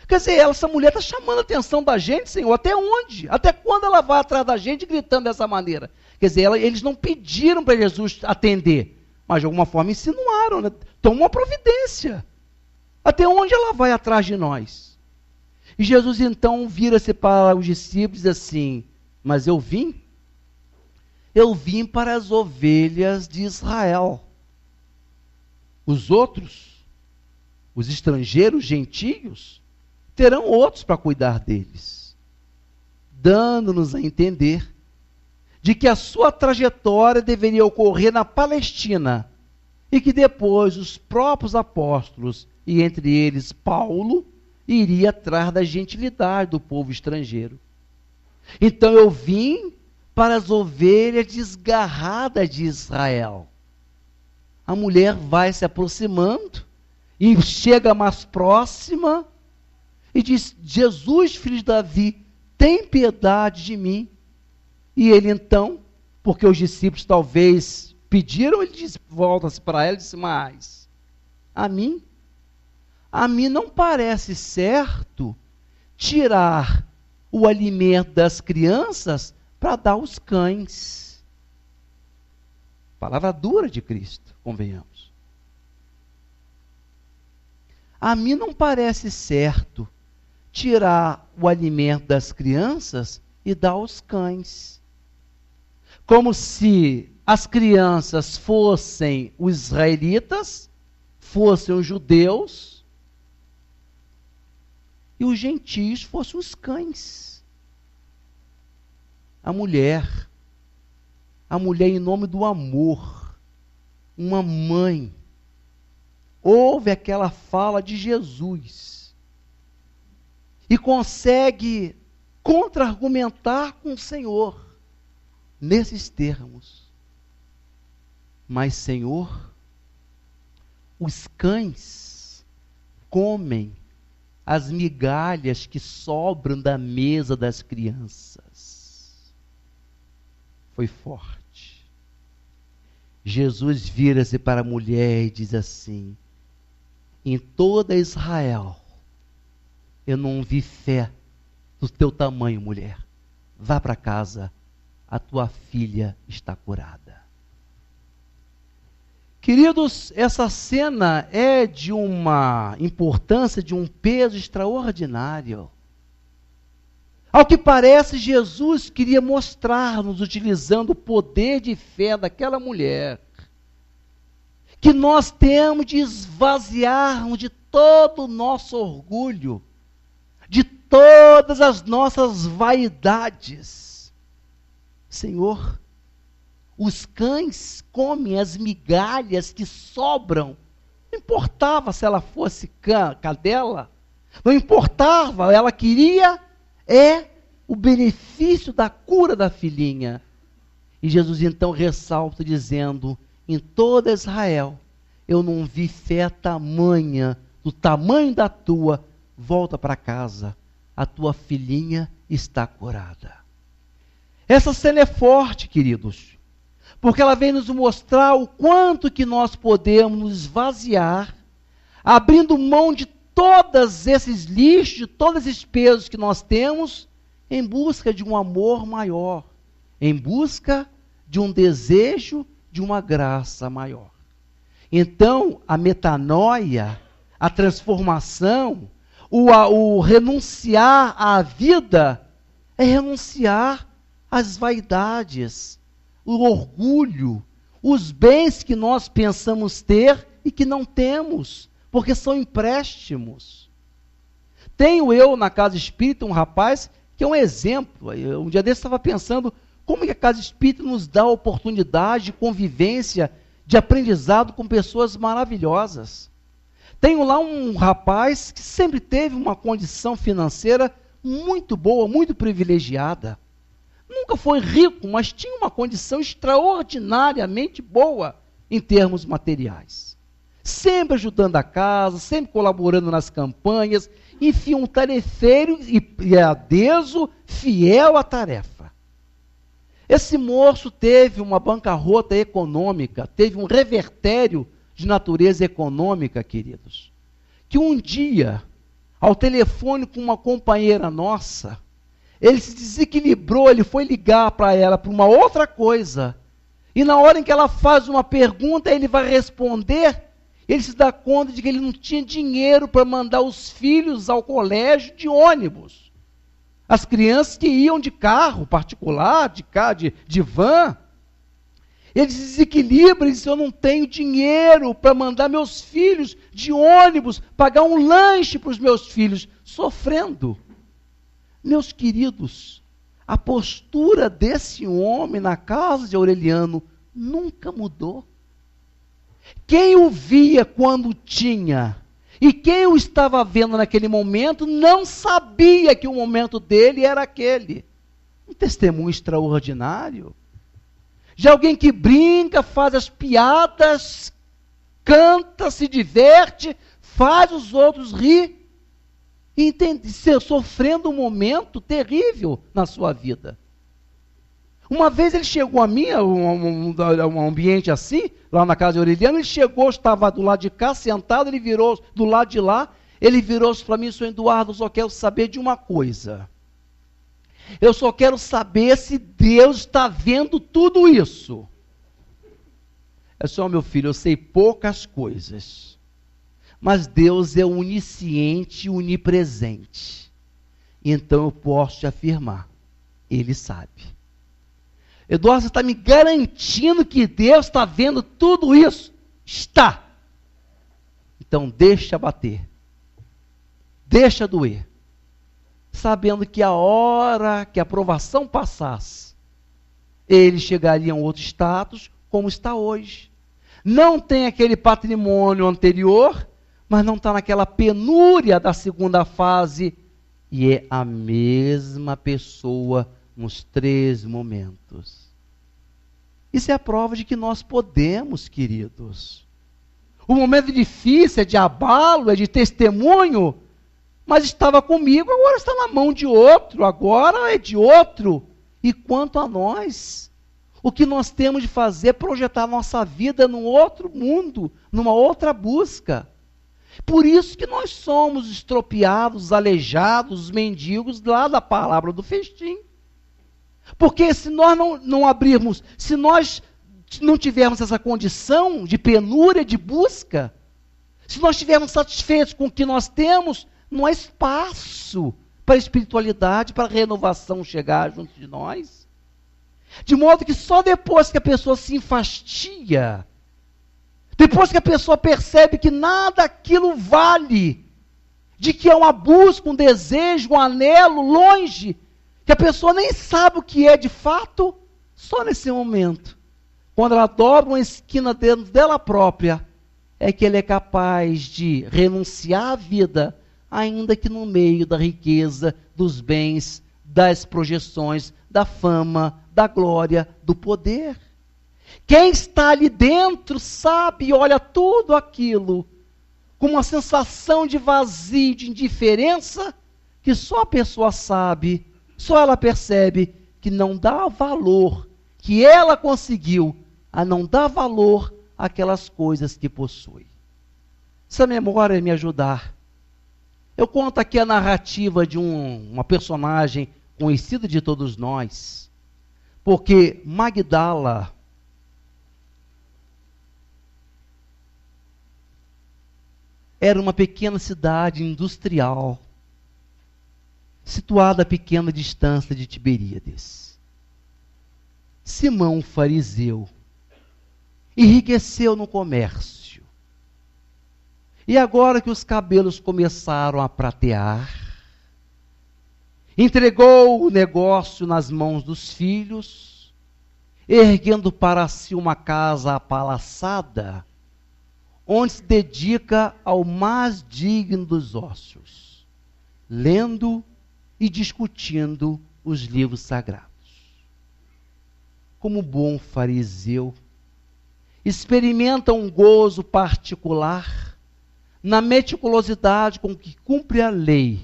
Quer dizer, essa mulher está chamando a atenção da gente, Senhor, até onde? Até quando ela vai atrás da gente gritando dessa maneira? Quer dizer, eles não pediram para Jesus atender, mas de alguma forma insinuaram, né? Toma uma providência. Até onde ela vai atrás de nós? E Jesus então vira-se para os discípulos e diz assim: mas eu vim para as ovelhas de Israel. Os outros, os estrangeiros, gentios, terão outros para cuidar deles, dando-nos a entender de que a sua trajetória deveria ocorrer na Palestina e que depois os próprios apóstolos, e entre eles Paulo, iria atrás da gentilidade do povo estrangeiro. Então eu vim para as ovelhas desgarradas de Israel. A mulher vai se aproximando e chega mais próxima e diz: Jesus, filho de Davi, tem piedade de mim. E ele então, porque os discípulos talvez pediram, ele disse, volta-se para ela e disse: mas a mim não parece certo tirar o alimento das crianças para dar aos cães. Palavra dura de Cristo, convenhamos. A mim não parece certo tirar o alimento das crianças e dar aos cães. Como se as crianças fossem os israelitas, fossem os judeus, e os gentios fossem os cães. A mulher em nome do amor, uma mãe, ouve aquela fala de Jesus e consegue contra-argumentar com o Senhor nesses termos: mas Senhor, os cães comem as migalhas que sobram da mesa das crianças. Foi forte. Jesus vira-se para a mulher e diz assim: em toda Israel eu não vi fé do teu tamanho, mulher. Vá para casa, a tua filha está curada. Queridos, essa cena é de uma importância, de um peso extraordinário. Ao que parece, Jesus queria mostrar-nos, utilizando o poder de fé daquela mulher, que nós temos de esvaziarmos de todo o nosso orgulho, de todas as nossas vaidades. Senhor, os cães comem as migalhas que sobram. Não importava se ela fosse cadela, não importava, ela queria o benefício da cura da filhinha. E Jesus então ressalta dizendo: em toda Israel, eu não vi fé tamanha, do tamanho da tua. Volta para casa, a tua filhinha está curada. Essa cena é forte, queridos, porque ela vem nos mostrar o quanto que nós podemos nos esvaziar, abrindo mão de todos esses lixos, de todos esses pesos que nós temos, em busca de um amor maior, em busca de um desejo, de uma graça maior. Então, a metanoia, a transformação, o renunciar à vida, é renunciar às vaidades, o orgulho, os bens que nós pensamos ter e que não temos, porque são empréstimos. Tenho eu na Casa Espírita um rapaz que é um exemplo. Um dia desse estava pensando como que a Casa Espírita nos dá a oportunidade de convivência, de aprendizado com pessoas maravilhosas. Tenho lá um rapaz que sempre teve uma condição financeira muito boa, muito privilegiada. Nunca foi rico, mas tinha uma condição extraordinariamente boa em termos materiais. Sempre ajudando a casa, sempre colaborando nas campanhas, enfim, um tarefeiro e adeso, fiel à tarefa. Esse moço teve uma bancarrota econômica, teve um revertério de natureza econômica, queridos, que um dia, ao telefone com uma companheira nossa, ele se desequilibrou, ele foi ligar para ela para uma outra coisa, e na hora em que ela faz uma pergunta, ele vai responder, ele se dá conta de que ele não tinha dinheiro para mandar os filhos ao colégio de ônibus. As crianças que iam de carro particular, de van. Ele se desequilibra e diz, eu não tenho dinheiro para mandar meus filhos de ônibus, pagar um lanche para os meus filhos, sofrendo. Meus queridos, a postura desse homem na casa de Aureliano nunca mudou. Quem o via quando tinha, e quem o estava vendo naquele momento, não sabia que o momento dele era aquele. Um testemunho extraordinário. De alguém que brinca, faz as piadas, canta, se diverte, faz os outros rir, e sofrendo um momento terrível na sua vida. Uma vez ele chegou a mim, um ambiente assim, lá na casa de Aureliano, ele chegou, estava do lado de cá, sentado, ele virou do lado de lá, ele virou-se para mim, senhor Eduardo, eu só quero saber de uma coisa. Eu só quero saber se Deus está vendo tudo isso. É só, meu filho, eu sei poucas coisas, mas Deus é onisciente e onipresente. Então eu posso te afirmar, Ele sabe. Eduardo, você está me garantindo que Deus está vendo tudo isso? Está. Então deixa bater. Deixa doer. Sabendo que a hora que a provação passasse, ele chegaria a um outro status, como está hoje. Não tem aquele patrimônio anterior, mas não está naquela penúria da segunda fase, e é a mesma pessoa nos 3 momentos. Isso é a prova de que nós podemos, queridos. O momento difícil é de abalo, é de testemunho, mas estava comigo, agora está na mão de outro, agora é de outro. E quanto a nós, o que nós temos de fazer é projetar nossa vida num outro mundo, numa outra busca. Por isso que nós somos estropiados, aleijados, mendigos lá da palavra do festim. Porque se nós não abrirmos, se nós não tivermos essa condição de penúria, de busca, se nós estivermos satisfeitos com o que nós temos, não há espaço para a espiritualidade, para a renovação chegar junto de nós. De modo que só depois que a pessoa se enfastia, depois que a pessoa percebe que nada aquilo vale, de que é uma busca, um desejo, um anelo longe, que a pessoa nem sabe o que é de fato, só nesse momento, quando ela dobra uma esquina dentro dela própria, é que ele é capaz de renunciar à vida, ainda que no meio da riqueza, dos bens, das projeções, da fama, da glória, do poder. Quem está ali dentro sabe e olha tudo aquilo com uma sensação de vazio, de indiferença, que só a pessoa sabe, só ela percebe que não dá valor, que ela conseguiu a não dar valor àquelas coisas que possui. Essa memória me ajudar. Eu conto aqui a narrativa de uma personagem conhecida de todos nós, porque Magdala era uma pequena cidade industrial, situada a pequena distância de Tiberíades. Simão, fariseu, enriqueceu no comércio. E agora que os cabelos começaram a pratear, entregou o negócio nas mãos dos filhos, erguendo para si uma casa apalaçada, onde se dedica ao mais digno dos ócios, lendo e discutindo os livros sagrados. Como bom fariseu, experimenta um gozo particular na meticulosidade com que cumpre a lei,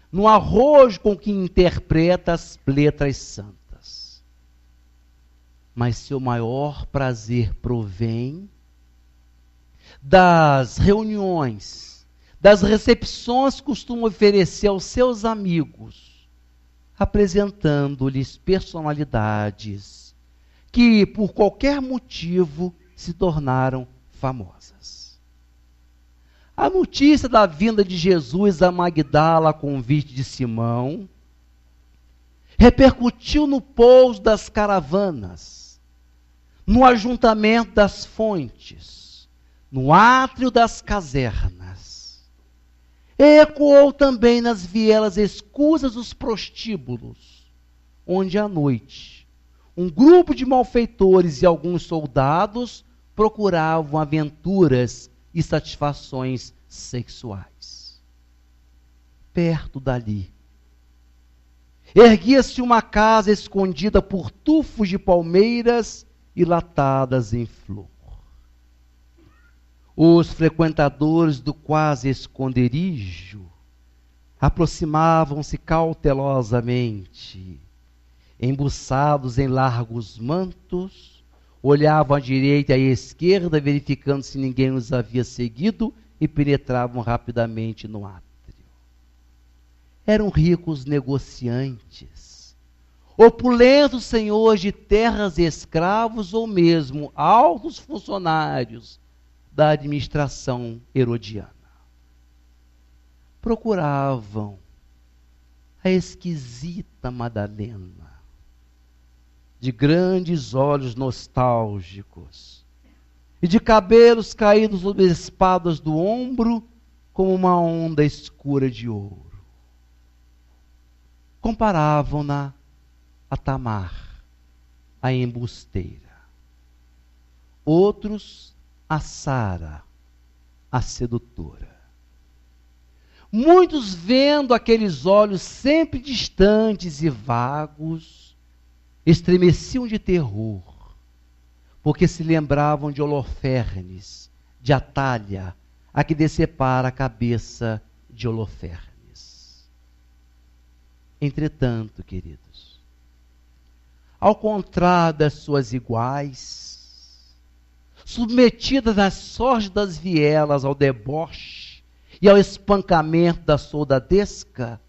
no arrojo com que interpreta as letras santas. Mas seu maior prazer provém das reuniões, das recepções que costuma oferecer aos seus amigos, apresentando-lhes personalidades que, por qualquer motivo, se tornaram famosas. A notícia da vinda de Jesus a Magdala, a convite de Simão, repercutiu no pouso das caravanas, no ajuntamento das fontes, no átrio das casernas. Ecoou também nas vielas escusas dos prostíbulos, onde à noite um grupo de malfeitores e alguns soldados procuravam aventuras e satisfações sexuais. Perto dali, erguia-se uma casa escondida por tufos de palmeiras e latadas em flor. Os frequentadores do quase esconderijo aproximavam-se cautelosamente, embuçados em largos mantos, olhavam à direita e à esquerda, verificando se ninguém os havia seguido, e penetravam rapidamente no átrio. Eram ricos negociantes, opulentos senhores de terras e escravos, ou mesmo altos funcionários da administração herodiana. Procuravam a esquisita Madalena, de grandes olhos nostálgicos e de cabelos caídos sobre as espadas do ombro, como uma onda escura de ouro. Comparavam-na a Tamar, a embusteira. Outros a Sara, a sedutora. Muitos, vendo aqueles olhos sempre distantes e vagos, estremeciam de terror, porque se lembravam de Holofernes, de Atália, a que decepara a cabeça de Holofernes. Entretanto, queridos, ao contrário das suas iguais, submetidas às sórdidas vielas, ao deboche e ao espancamento da soldadesca,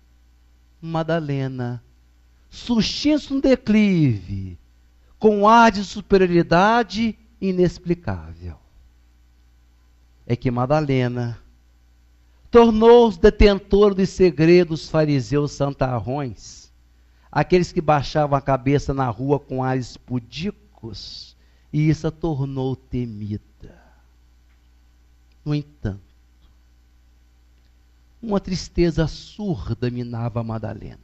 Madalena, surgindo-se um declive, com um ar de superioridade inexplicável. É que Madalena tornou-se detentora dos segredos dos fariseus santarrões, aqueles que baixavam a cabeça na rua com ares pudicos, e isso a tornou temida. No entanto, uma tristeza surda minava Madalena.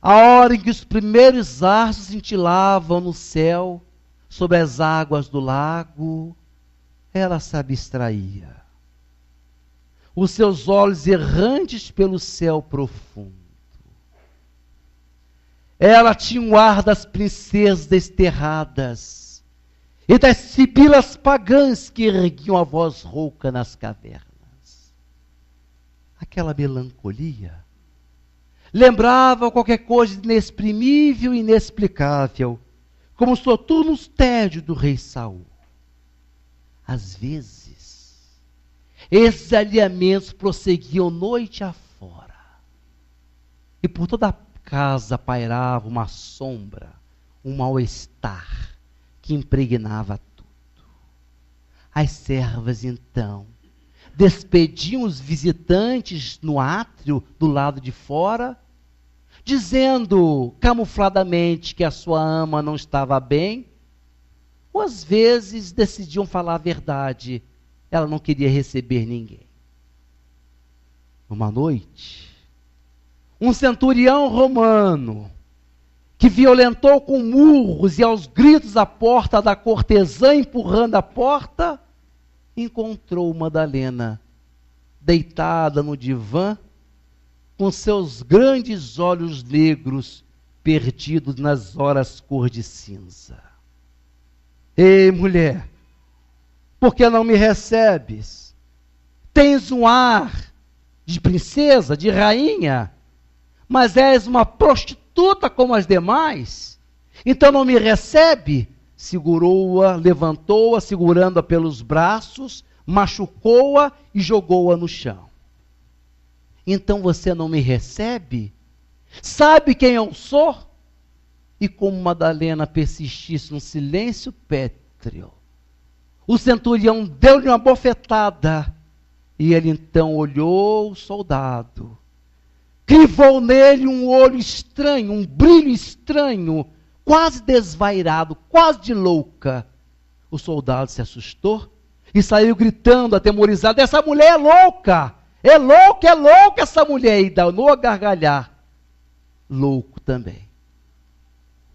A hora em que os primeiros astros cintilavam no céu, sobre as águas do lago, ela se abstraía. Os seus olhos errantes pelo céu profundo. Ela tinha o ar das princesas desterradas e das sibilas pagãs que erguiam a voz rouca nas cavernas. Aquela melancolia lembrava qualquer coisa inexprimível e inexplicável, como os soturnos tédios do rei Saul. Às vezes, esses alinhamentos prosseguiam noite afora, e por toda a casa pairava uma sombra, um mal-estar que impregnava tudo. As servas, então, despediam os visitantes no átrio do lado de fora, dizendo camufladamente que a sua ama não estava bem, ou às vezes decidiam falar a verdade, ela não queria receber ninguém. Uma noite, um centurião romano, que violentou com murros e aos gritos a porta da cortesã, empurrando a porta, encontrou Madalena deitada no divã, com seus grandes olhos negros perdidos nas horas cor de cinza. Ei, mulher, por que não me recebes? Tens um ar de princesa, de rainha, mas és uma prostituta como as demais, então não me recebe? Segurou-a, levantou-a, segurando-a pelos braços, machucou-a e jogou-a no chão. Então você não me recebe? Sabe quem eu sou? E como Madalena persistisse num silêncio pétreo, o centurião deu-lhe uma bofetada, e ele então olhou o soldado, crivou nele um olho estranho, um brilho estranho, quase desvairado, quase de louca. O soldado se assustou e saiu gritando, atemorizado: essa mulher é louca! É louca essa mulher! E danou a gargalhar, louco também.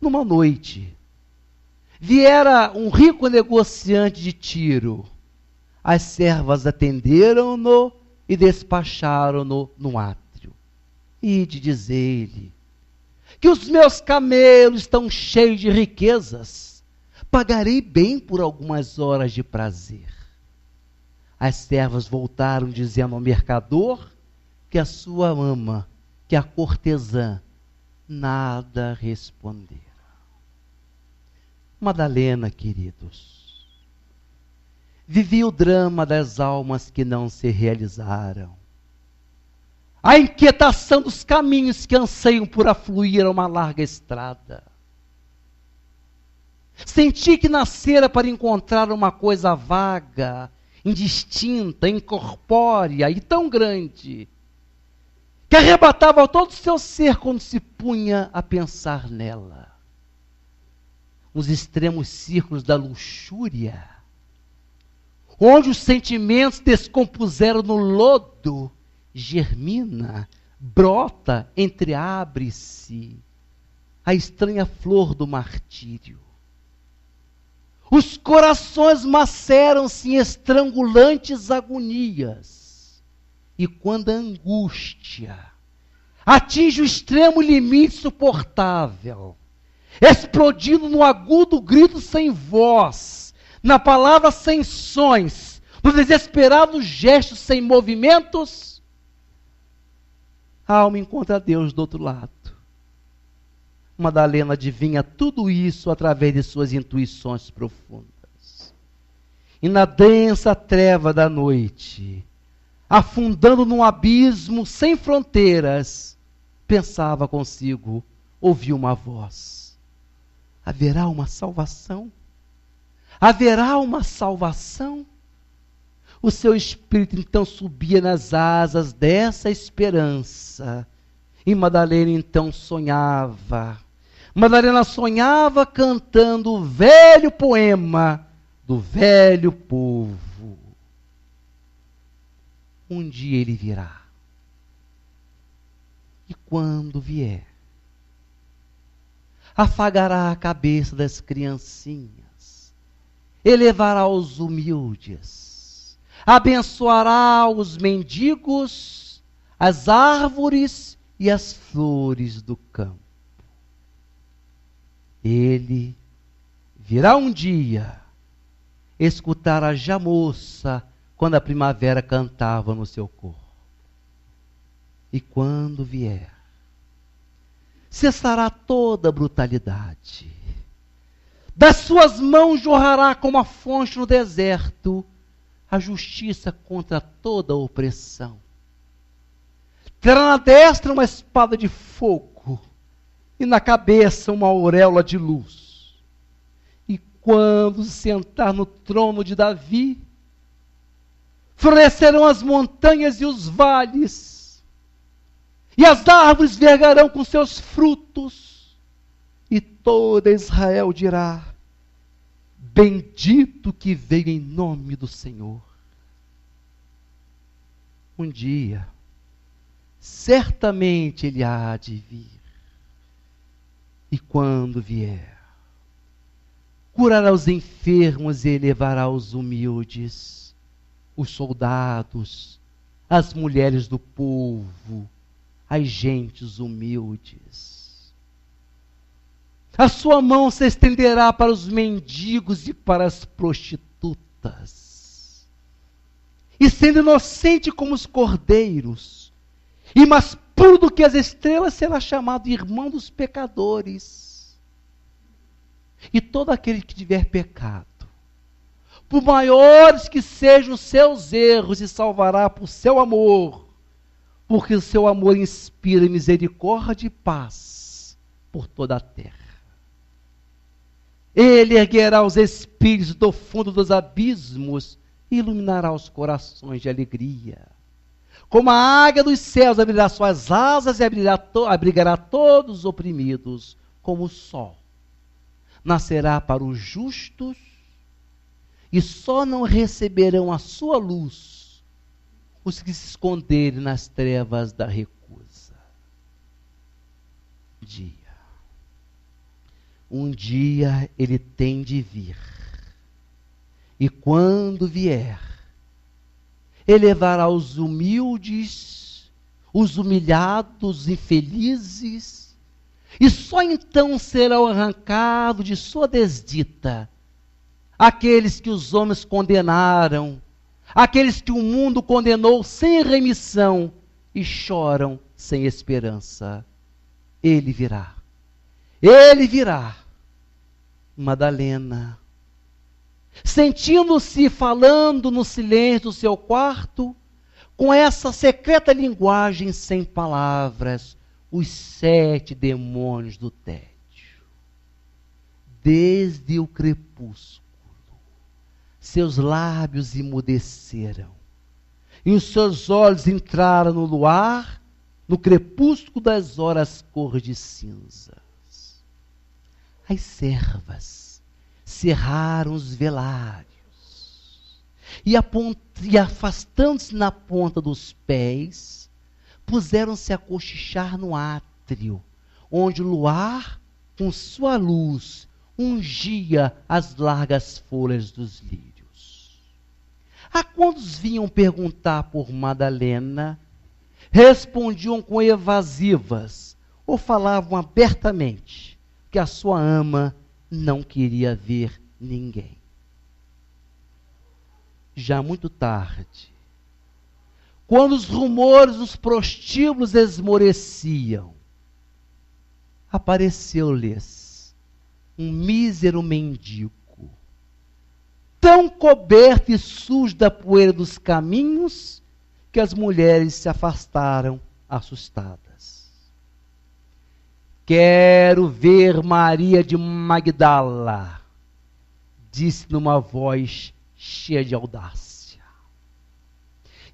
Numa noite, viera um rico negociante de Tiro. As servas atenderam-no e despacharam-no no átrio. E de dizer-lhe que os meus camelos estão cheios de riquezas, pagarei bem por algumas horas de prazer. As servas voltaram dizendo ao mercador que a sua ama, que a cortesã, nada respondera. Madalena, queridos, vivia o drama das almas que não se realizaram, a inquietação dos caminhos que anseiam por afluir a uma larga estrada. Senti que nascera para encontrar uma coisa vaga, indistinta, incorpórea e tão grande, que arrebatava todo o seu ser quando se punha a pensar nela. Nos extremos círculos da luxúria, onde os sentimentos descompuseram no lodo, germina, brota, entreabre-se a estranha flor do martírio. Os corações maceram-se em estrangulantes agonias, e quando a angústia atinge o extremo limite suportável, explodindo no agudo grito sem voz, na palavra sem sons, no desesperado gesto sem movimentos, a alma encontra Deus do outro lado. Madalena adivinha tudo isso através de suas intuições profundas. E na densa treva da noite, afundando num abismo sem fronteiras, pensava consigo, ouviu uma voz: haverá uma salvação? Haverá uma salvação? O seu espírito então subia nas asas dessa esperança. E Madalena então sonhava. Madalena sonhava cantando o velho poema do velho povo. Um dia ele virá. E quando vier, afagará a cabeça das criancinhas, elevará os humildes, abençoará os mendigos, as árvores e as flores do campo. Ele virá um dia escutar a jamoça quando a primavera cantava no seu corpo. E quando vier, cessará toda a brutalidade. Das suas mãos jorrará como a fonte no deserto a justiça contra toda a opressão. Terá na destra uma espada de fogo e na cabeça uma auréola de luz. E quando se sentar no trono de Davi, florescerão as montanhas e os vales, e as árvores vergarão com seus frutos, e toda Israel dirá: bendito que veio em nome do Senhor. Um dia, certamente ele há de vir. E quando vier, curará os enfermos e elevará os humildes, os soldados, as mulheres do povo, as gentes humildes. A sua mão se estenderá para os mendigos e para as prostitutas. E sendo inocente como os cordeiros, e mais puro do que as estrelas, será chamado irmão dos pecadores. E todo aquele que tiver pecado, por maiores que sejam os seus erros, se salvará por seu amor, porque o seu amor inspira misericórdia e paz por toda a terra. Ele erguerá os espíritos do fundo dos abismos e iluminará os corações de alegria. Como a águia dos céus abrirá suas asas e abrigará todos os oprimidos, como o sol. Nascerá para os justos e só não receberão a sua luz os que se esconderem nas trevas da recusa. Um dia ele tem de vir, e quando vier, elevará os humildes, os humilhados, os infelizes, e só então serão arrancados de sua desdita aqueles que os homens condenaram, aqueles que o mundo condenou sem remissão e choram sem esperança. Ele virá. Ele virá. Madalena, sentindo-se falando no silêncio do seu quarto, com essa secreta linguagem sem palavras, os 7 demônios do tédio. Desde o crepúsculo, seus lábios emudeceram, e os seus olhos entraram no luar, no crepúsculo das horas cor de cinzas. As servas cerraram os velários, e afastando-se na ponta dos pés, puseram-se a cochichar no átrio, onde o luar, com sua luz, ungia as largas folhas dos lírios. A quantos vinham perguntar por Madalena, respondiam com evasivas, ou falavam abertamente que a sua ama não queria ver ninguém. Já muito tarde, quando os rumores dos prostíbulos esmoreciam, apareceu-lhes um mísero mendigo, tão coberto e sujo da poeira dos caminhos, que as mulheres se afastaram assustadas. Quero ver Maria de Magdala, disse numa voz cheia de audácia.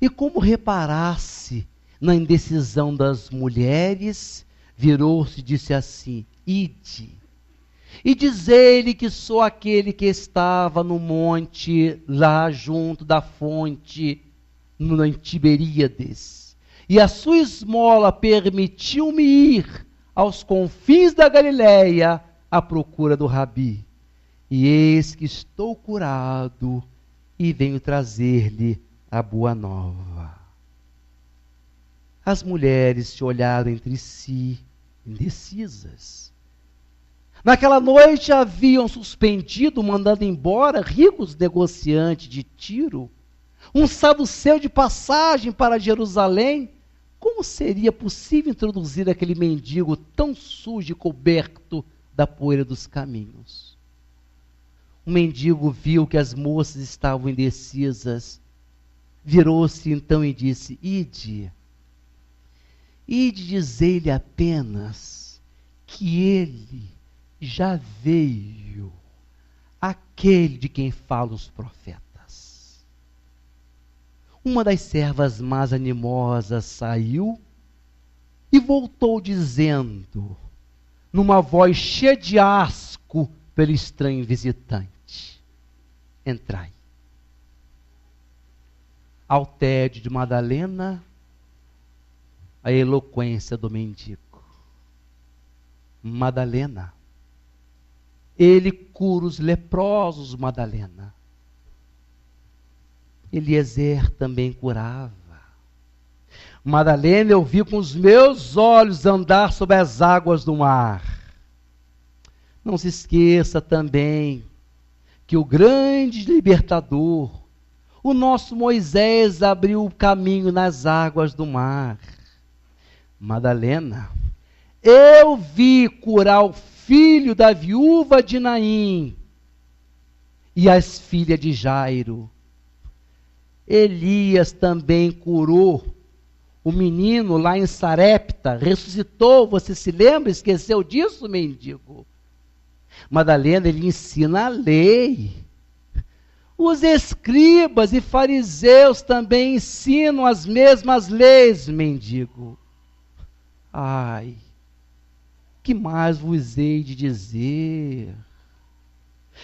E como reparasse na indecisão das mulheres, virou-se e disse assim: ide, e dizei-lhe que sou aquele que estava no monte, lá junto da fonte, em Tiberíades, e a sua esmola permitiu-me ir aos confins da Galileia à procura do Rabi. E eis que estou curado e venho trazer-lhe a boa nova. As mulheres se olharam entre si, indecisas. Naquela noite haviam suspendido, mandando embora ricos negociantes de Tiro, um saduceu de passagem para Jerusalém. Como seria possível introduzir aquele mendigo tão sujo e coberto da poeira dos caminhos? O mendigo viu que as moças estavam indecisas, virou-se então e disse: Ide dizer-lhe apenas que ele já veio, aquele de quem falam os profetas. Uma das servas mais animosas saiu e voltou dizendo, numa voz cheia de asco pelo estranho visitante: entrai. Ao tédio de Madalena, a eloquência do mendigo. Madalena, ele cura os leprosos, Madalena. Eliezer também curava. Madalena, eu vi com os meus olhos andar sobre as águas do mar. Não se esqueça também que o grande libertador, o nosso Moisés, abriu o caminho nas águas do mar. Madalena, eu vi curar o filho da viúva de Naim e as filhas de Jairo. Elias também curou o menino lá em Sarepta, ressuscitou, você se lembra? Esqueceu disso, mendigo? Madalena, ele ensina a lei. Os escribas e fariseus também ensinam as mesmas leis, mendigo. Ai, que mais vos hei de dizer?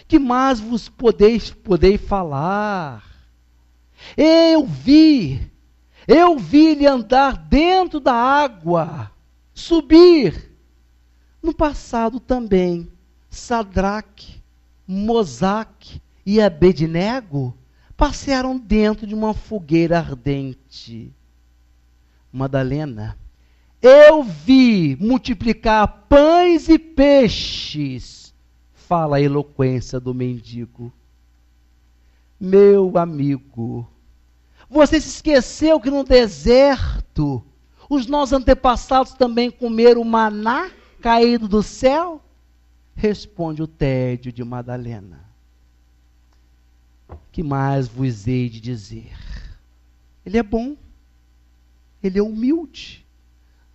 Que mais vos podeis falar? Eu vi ele andar dentro da água, subir. No passado também, Sadraque, Mosaque e Abednego passearam dentro de uma fogueira ardente. Madalena, eu vi multiplicar pães e peixes, fala a eloquência do mendigo. Meu amigo, você se esqueceu que no deserto os nossos antepassados também comeram maná caído do céu? Responde o tédio de Madalena. Que mais vos hei de dizer? Ele é bom, ele é humilde,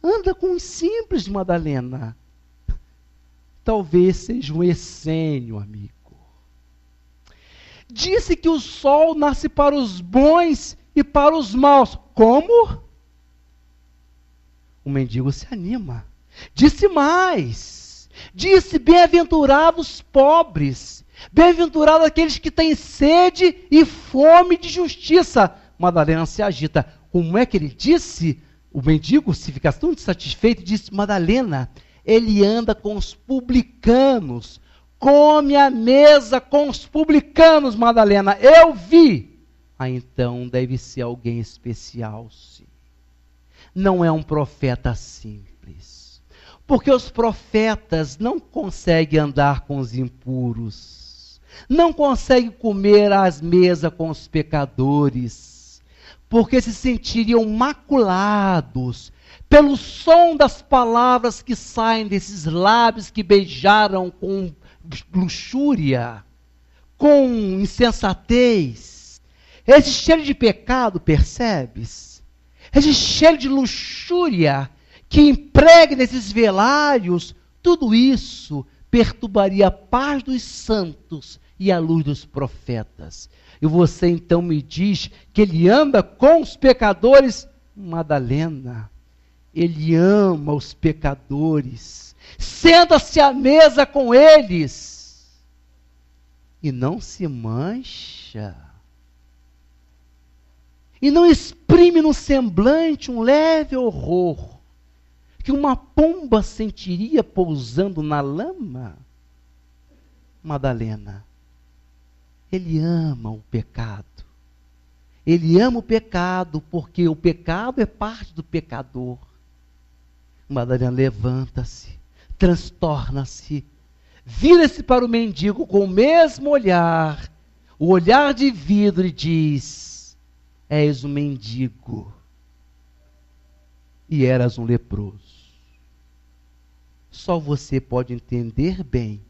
anda com os simples, Madalena. Talvez seja um essênio, amigo. Disse que o sol nasce para os bons e para os maus. Como? O mendigo se anima. Disse mais. Disse, bem-aventurados os pobres. Bem-aventurados aqueles que têm sede e fome de justiça. Madalena se agita. Como é que ele disse? O mendigo se fica tão satisfeito, disse: Madalena, ele anda com os publicanos, come à mesa com os publicanos, Madalena, eu vi. Ah, então deve ser alguém especial, sim. Não é um profeta simples, porque os profetas não conseguem andar com os impuros, não conseguem comer às mesas com os pecadores, porque se sentiriam maculados pelo som das palavras que saem desses lábios que beijaram com luxúria, com insensatez. Esse cheiro de pecado, percebes? Esse cheiro de luxúria que impregna esses velários, tudo isso perturbaria a paz dos santos e a luz dos profetas. E você então me diz que ele anda com os pecadores? Madalena, ele ama os pecadores, senta-se à mesa com eles e não se mancha, e não exprime no semblante um leve horror que uma pomba sentiria pousando na lama. Madalena, ele ama o pecado. Ele ama o pecado porque o pecado é parte do pecador. Madalena levanta-se, transtorna-se, vira-se para o mendigo com o mesmo olhar, o olhar de vidro, e diz: és um mendigo e eras um leproso. Só você pode entender bem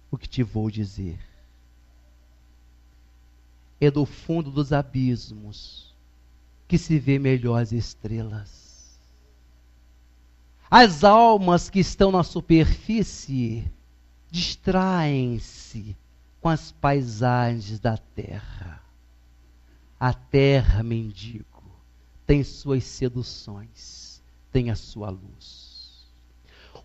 o que te vou dizer. É do fundo dos abismos que se vê melhor as estrelas. As almas que estão na superfície distraem-se com as paisagens da terra. A terra, mendigo, tem suas seduções, tem a sua luz.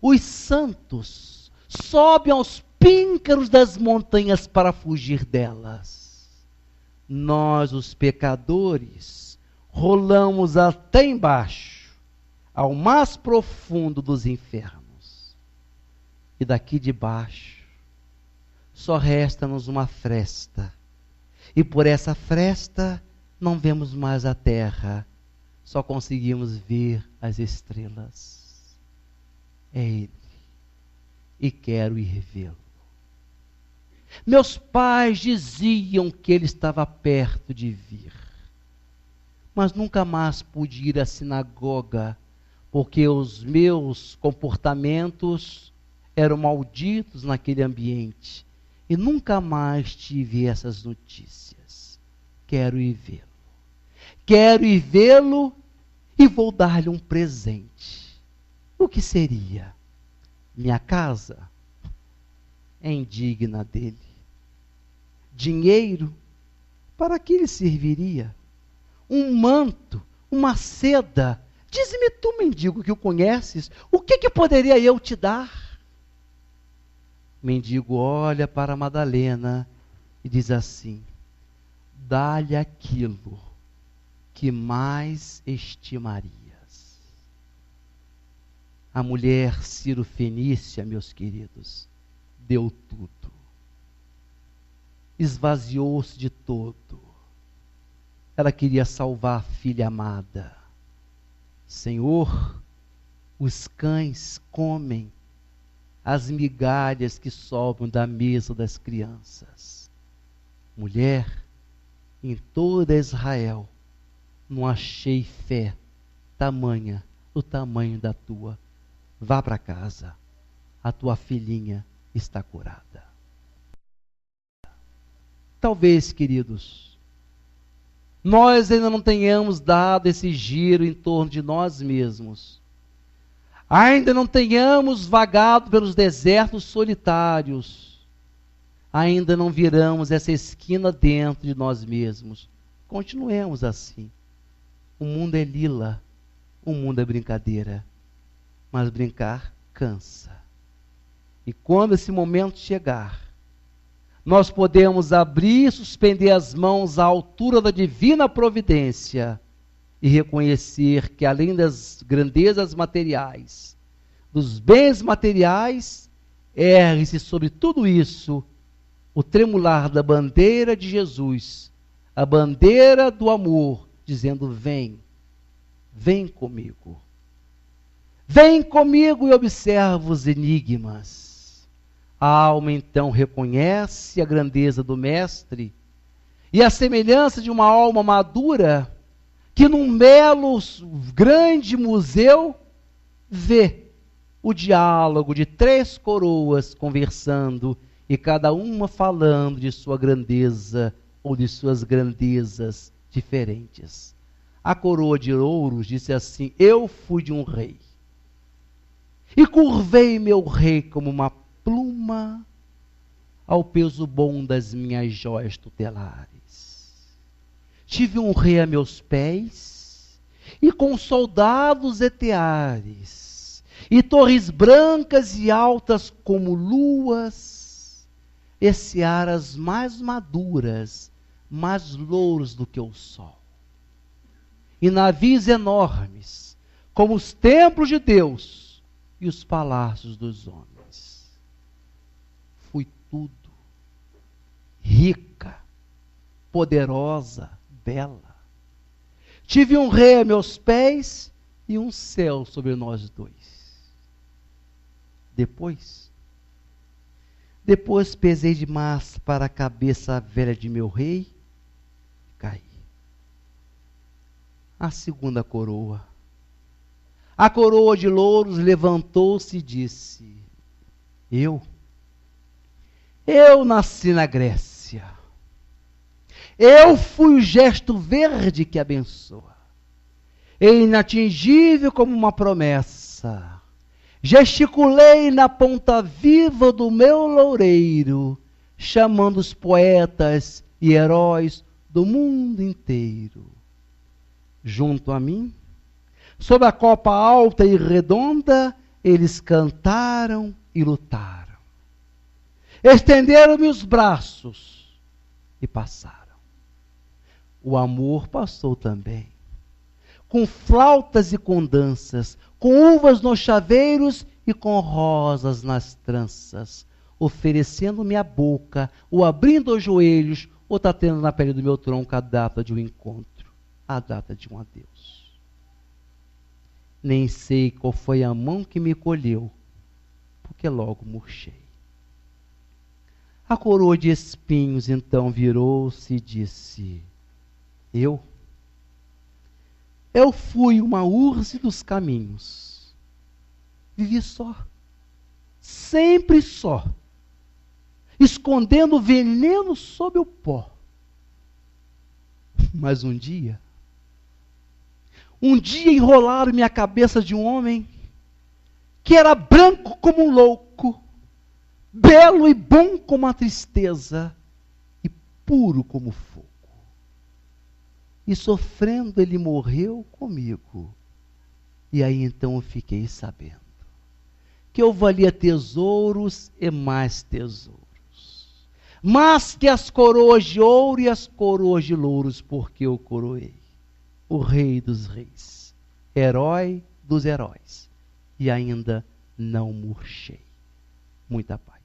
Os santos sobem aos píncaros das montanhas para fugir delas. Nós, os pecadores, rolamos até embaixo, ao mais profundo dos infernos. E daqui de baixo, só resta-nos uma fresta. E por essa fresta, não vemos mais a terra, só conseguimos ver as estrelas. É Ele, e quero ir vê-lo. Meus pais diziam que Ele estava perto de vir, mas nunca mais pude ir à sinagoga, porque os meus comportamentos eram malditos naquele ambiente, e nunca mais tive essas notícias. Quero ir vê-lo. Quero ir vê-lo e vou dar-lhe um presente. O que seria? Minha casa é indigna dele. Dinheiro, para que lhe serviria? Um manto, uma seda. Dize-me tu, mendigo, que o conheces, o que poderia eu te dar? O mendigo olha para Madalena e diz assim: dá-lhe aquilo que mais estimarias. A mulher Ciro-fenícia, meus queridos, deu tudo. Esvaziou-se de todo. Ela queria salvar a filha amada. Senhor, os cães comem as migalhas que sobram da mesa das crianças. Mulher, em toda Israel, não achei fé tamanha, o tamanho da tua. Vá para casa, a tua filhinha está curada. Talvez, queridos, nós ainda não tenhamos dado esse giro em torno de nós mesmos. Ainda não tenhamos vagado pelos desertos solitários. Ainda não viramos essa esquina dentro de nós mesmos. Continuemos assim. O mundo é lila, o mundo é brincadeira. Mas brincar cansa. E quando esse momento chegar, nós podemos abrir e suspender as mãos à altura da divina providência e reconhecer que, além das grandezas materiais, dos bens materiais, ergue-se sobre tudo isso o tremular da bandeira de Jesus, a bandeira do amor, dizendo: vem, vem comigo. Vem comigo e observa os enigmas. A alma então reconhece a grandeza do Mestre e a semelhança de uma alma madura que num belo, grande museu vê o diálogo de 3 coroas conversando e cada uma falando de sua grandeza ou de suas grandezas diferentes. A coroa de ouros disse assim: eu fui de um rei e curvei meu rei como uma pluma ao peso bom das minhas joias tutelares. Tive um rei a meus pés e com soldados eteares e torres brancas e altas como luas e searas mais maduras, mais louros do que o sol. E navios enormes como os templos de Deus e os palácios dos homens. Fui tudo, rica, poderosa, bela. Tive um rei a meus pés e um céu sobre nós dois. Depois, Depois pesei demais para a cabeça velha de meu rei, caí. A segunda coroa. A coroa de louros levantou-se e disse: Eu nasci na Grécia. Eu fui o gesto verde que abençoa. Inatingível como uma promessa. Gesticulei na ponta viva do meu loureiro, chamando os poetas e heróis do mundo inteiro. Junto a mim, sob a copa alta e redonda, eles cantaram e lutaram. Estenderam-me os braços e passaram. O amor passou também, com flautas e com danças, com uvas nos chaveiros e com rosas nas tranças, oferecendo-me a boca, ou abrindo os joelhos, ou tatendo na pele do meu tronco a data de um encontro, a data de um adeus. Nem sei qual foi a mão que me colheu, porque logo murchei. A coroa de espinhos então virou-se e disse: Eu fui uma urze dos caminhos. Vivi só, sempre só, escondendo veneno sob o pó. Mas um dia enrolaram-me a cabeça de um homem que era branco como um louco, belo e bom como a tristeza e puro como fogo. E sofrendo ele morreu comigo. E aí então eu fiquei sabendo que eu valia tesouros e mais tesouros, mais que as coroas de ouro e as coroas de louros, porque eu coroei o Rei dos Reis, herói dos heróis, e ainda não murchei. Muita paz.